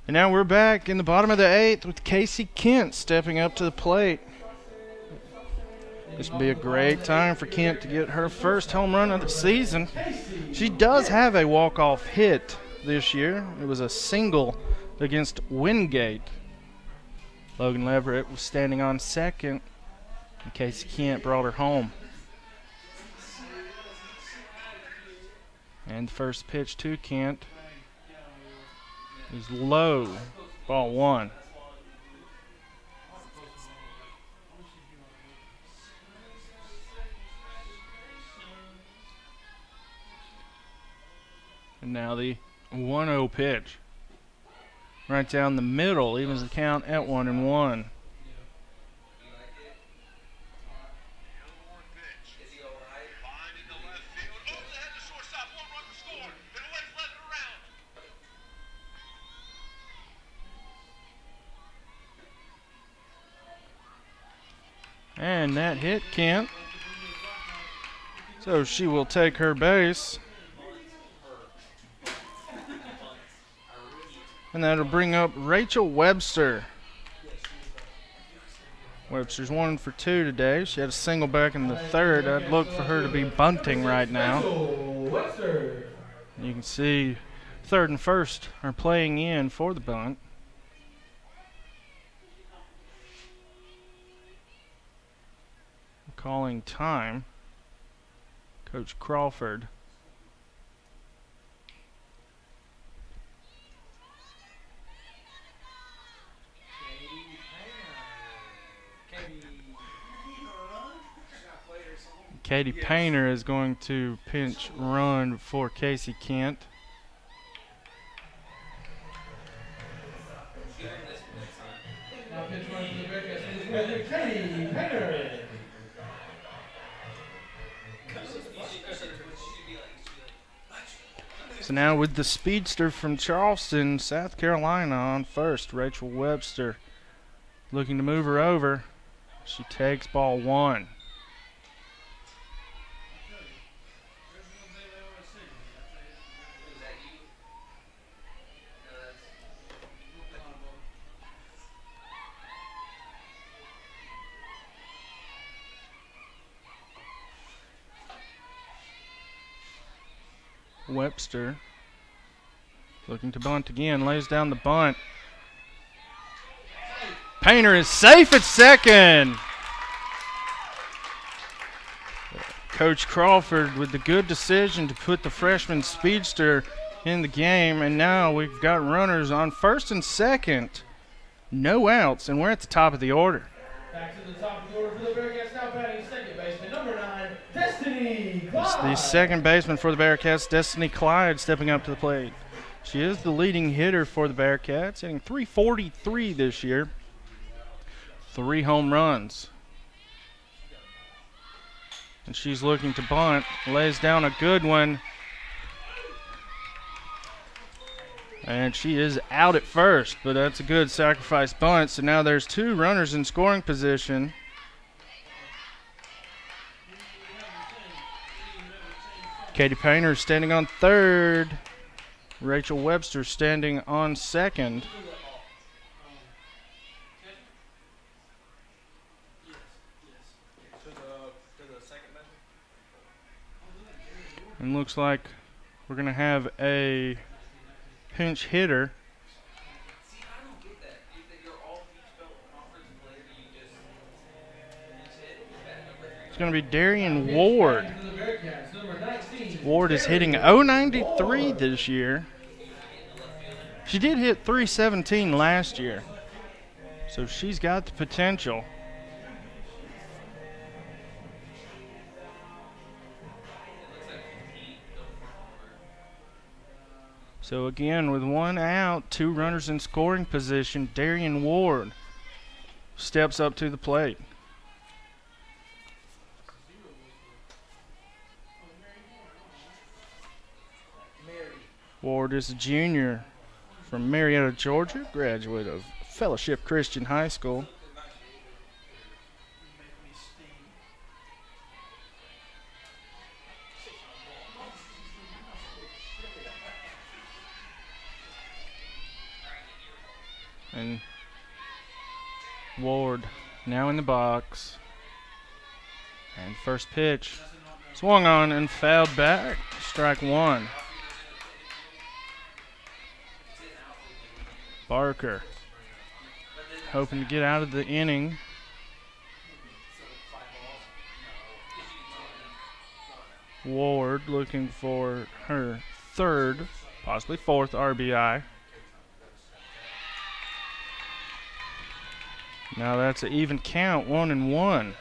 And now we're back in the bottom of the 8th with Casey Kent stepping up to the plate. This would be a great time for Kent to get her first home run of the season. She does have a walk-off hit this year. It was a single against Wingate. Logan Leverett was standing on second, and Casey Kent brought her home. And the first pitch to Kent is low, ball 1. And now the 1-0 pitch. Right down the middle, evens the count at 1-1. And that hit Kent. So she will take her base. And that'll bring up Rachel Webster. Webster's 1 for 2 today. She had a single back in the 3rd. I'd look for her to be bunting right now. You can see 3rd and 1st are playing in for the bunt. Calling time, Coach Crawford. Katie Painter is going to pinch run for Casey Kent. Now pitch run for the Bearcats. Katie Painter. So now with the speedster from Charleston, South Carolina on first, Rachel Webster looking to move her over. She takes ball 1. Webster looking to bunt again, lays down the bunt. Painter is safe at second. Coach Crawford with the good decision to put the freshman speedster in the game, and now we've got runners on first and second. No outs, and we're at the top of the order. Back to the top of the order for the Bearcats, now batting second baseman, number 9, Destiny Clyde. It's the second baseman for the Bearcats, Destiny Clyde, stepping up to the plate. She is the leading hitter for the Bearcats, hitting .343 this year. 3 home runs. And she's looking to bunt, lays down a good one. And she is out at first, but that's a good sacrifice bunt. So now there's 2 runners in scoring position. Katie Painter standing on third. Rachel Webster standing on second. And looks like we're going to have a pinch hitter. It's going to be Darian Ward. Ward is hitting .093 this year. She did hit .317 last year, so she's got the potential. So again, with 1 out, 2 runners in scoring position, Darian Ward steps up to the plate. Ward is a junior from Marietta, Georgia, graduate of Fellowship Christian High School. And Ward now in the box. And first pitch swung on and fouled back. Strike one. Barker hoping to get out of the inning. Ward looking for her third, possibly fourth RBI. Now that's an even count, 1-1.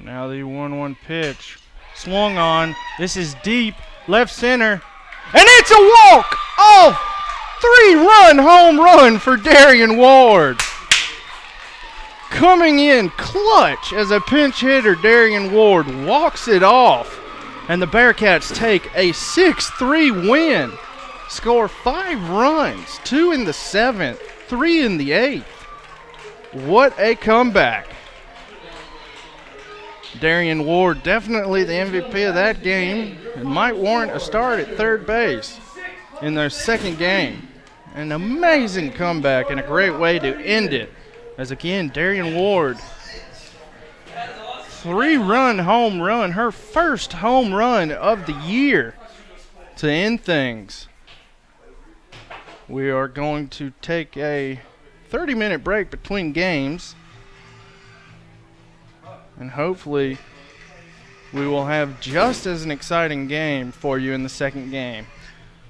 Now the 1-1 pitch. Swung on. This is deep. Left center. And it's a walk! Oh! 3-run home run for Darian Ward. Coming in clutch as a pinch hitter, Darian Ward walks it off. And the Bearcats take a 6-3 win. Score 5 runs, 2 in the 7th, 3 in the 8th. What a comeback. Darian Ward definitely the MVP of that game and might warrant a start at third base in their second game. An amazing comeback and a great way to end it. As again, Darian Ward, 3-run home run, her first home run of the year to end things. We are going to take a 30-minute break between games. And hopefully we will have just as an exciting game for you in the second game.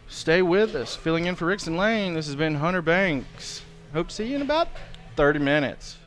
Stay with us. Filling in for Rickson Lane, this has been Hunter Banks. Hope to see you in about 30 minutes.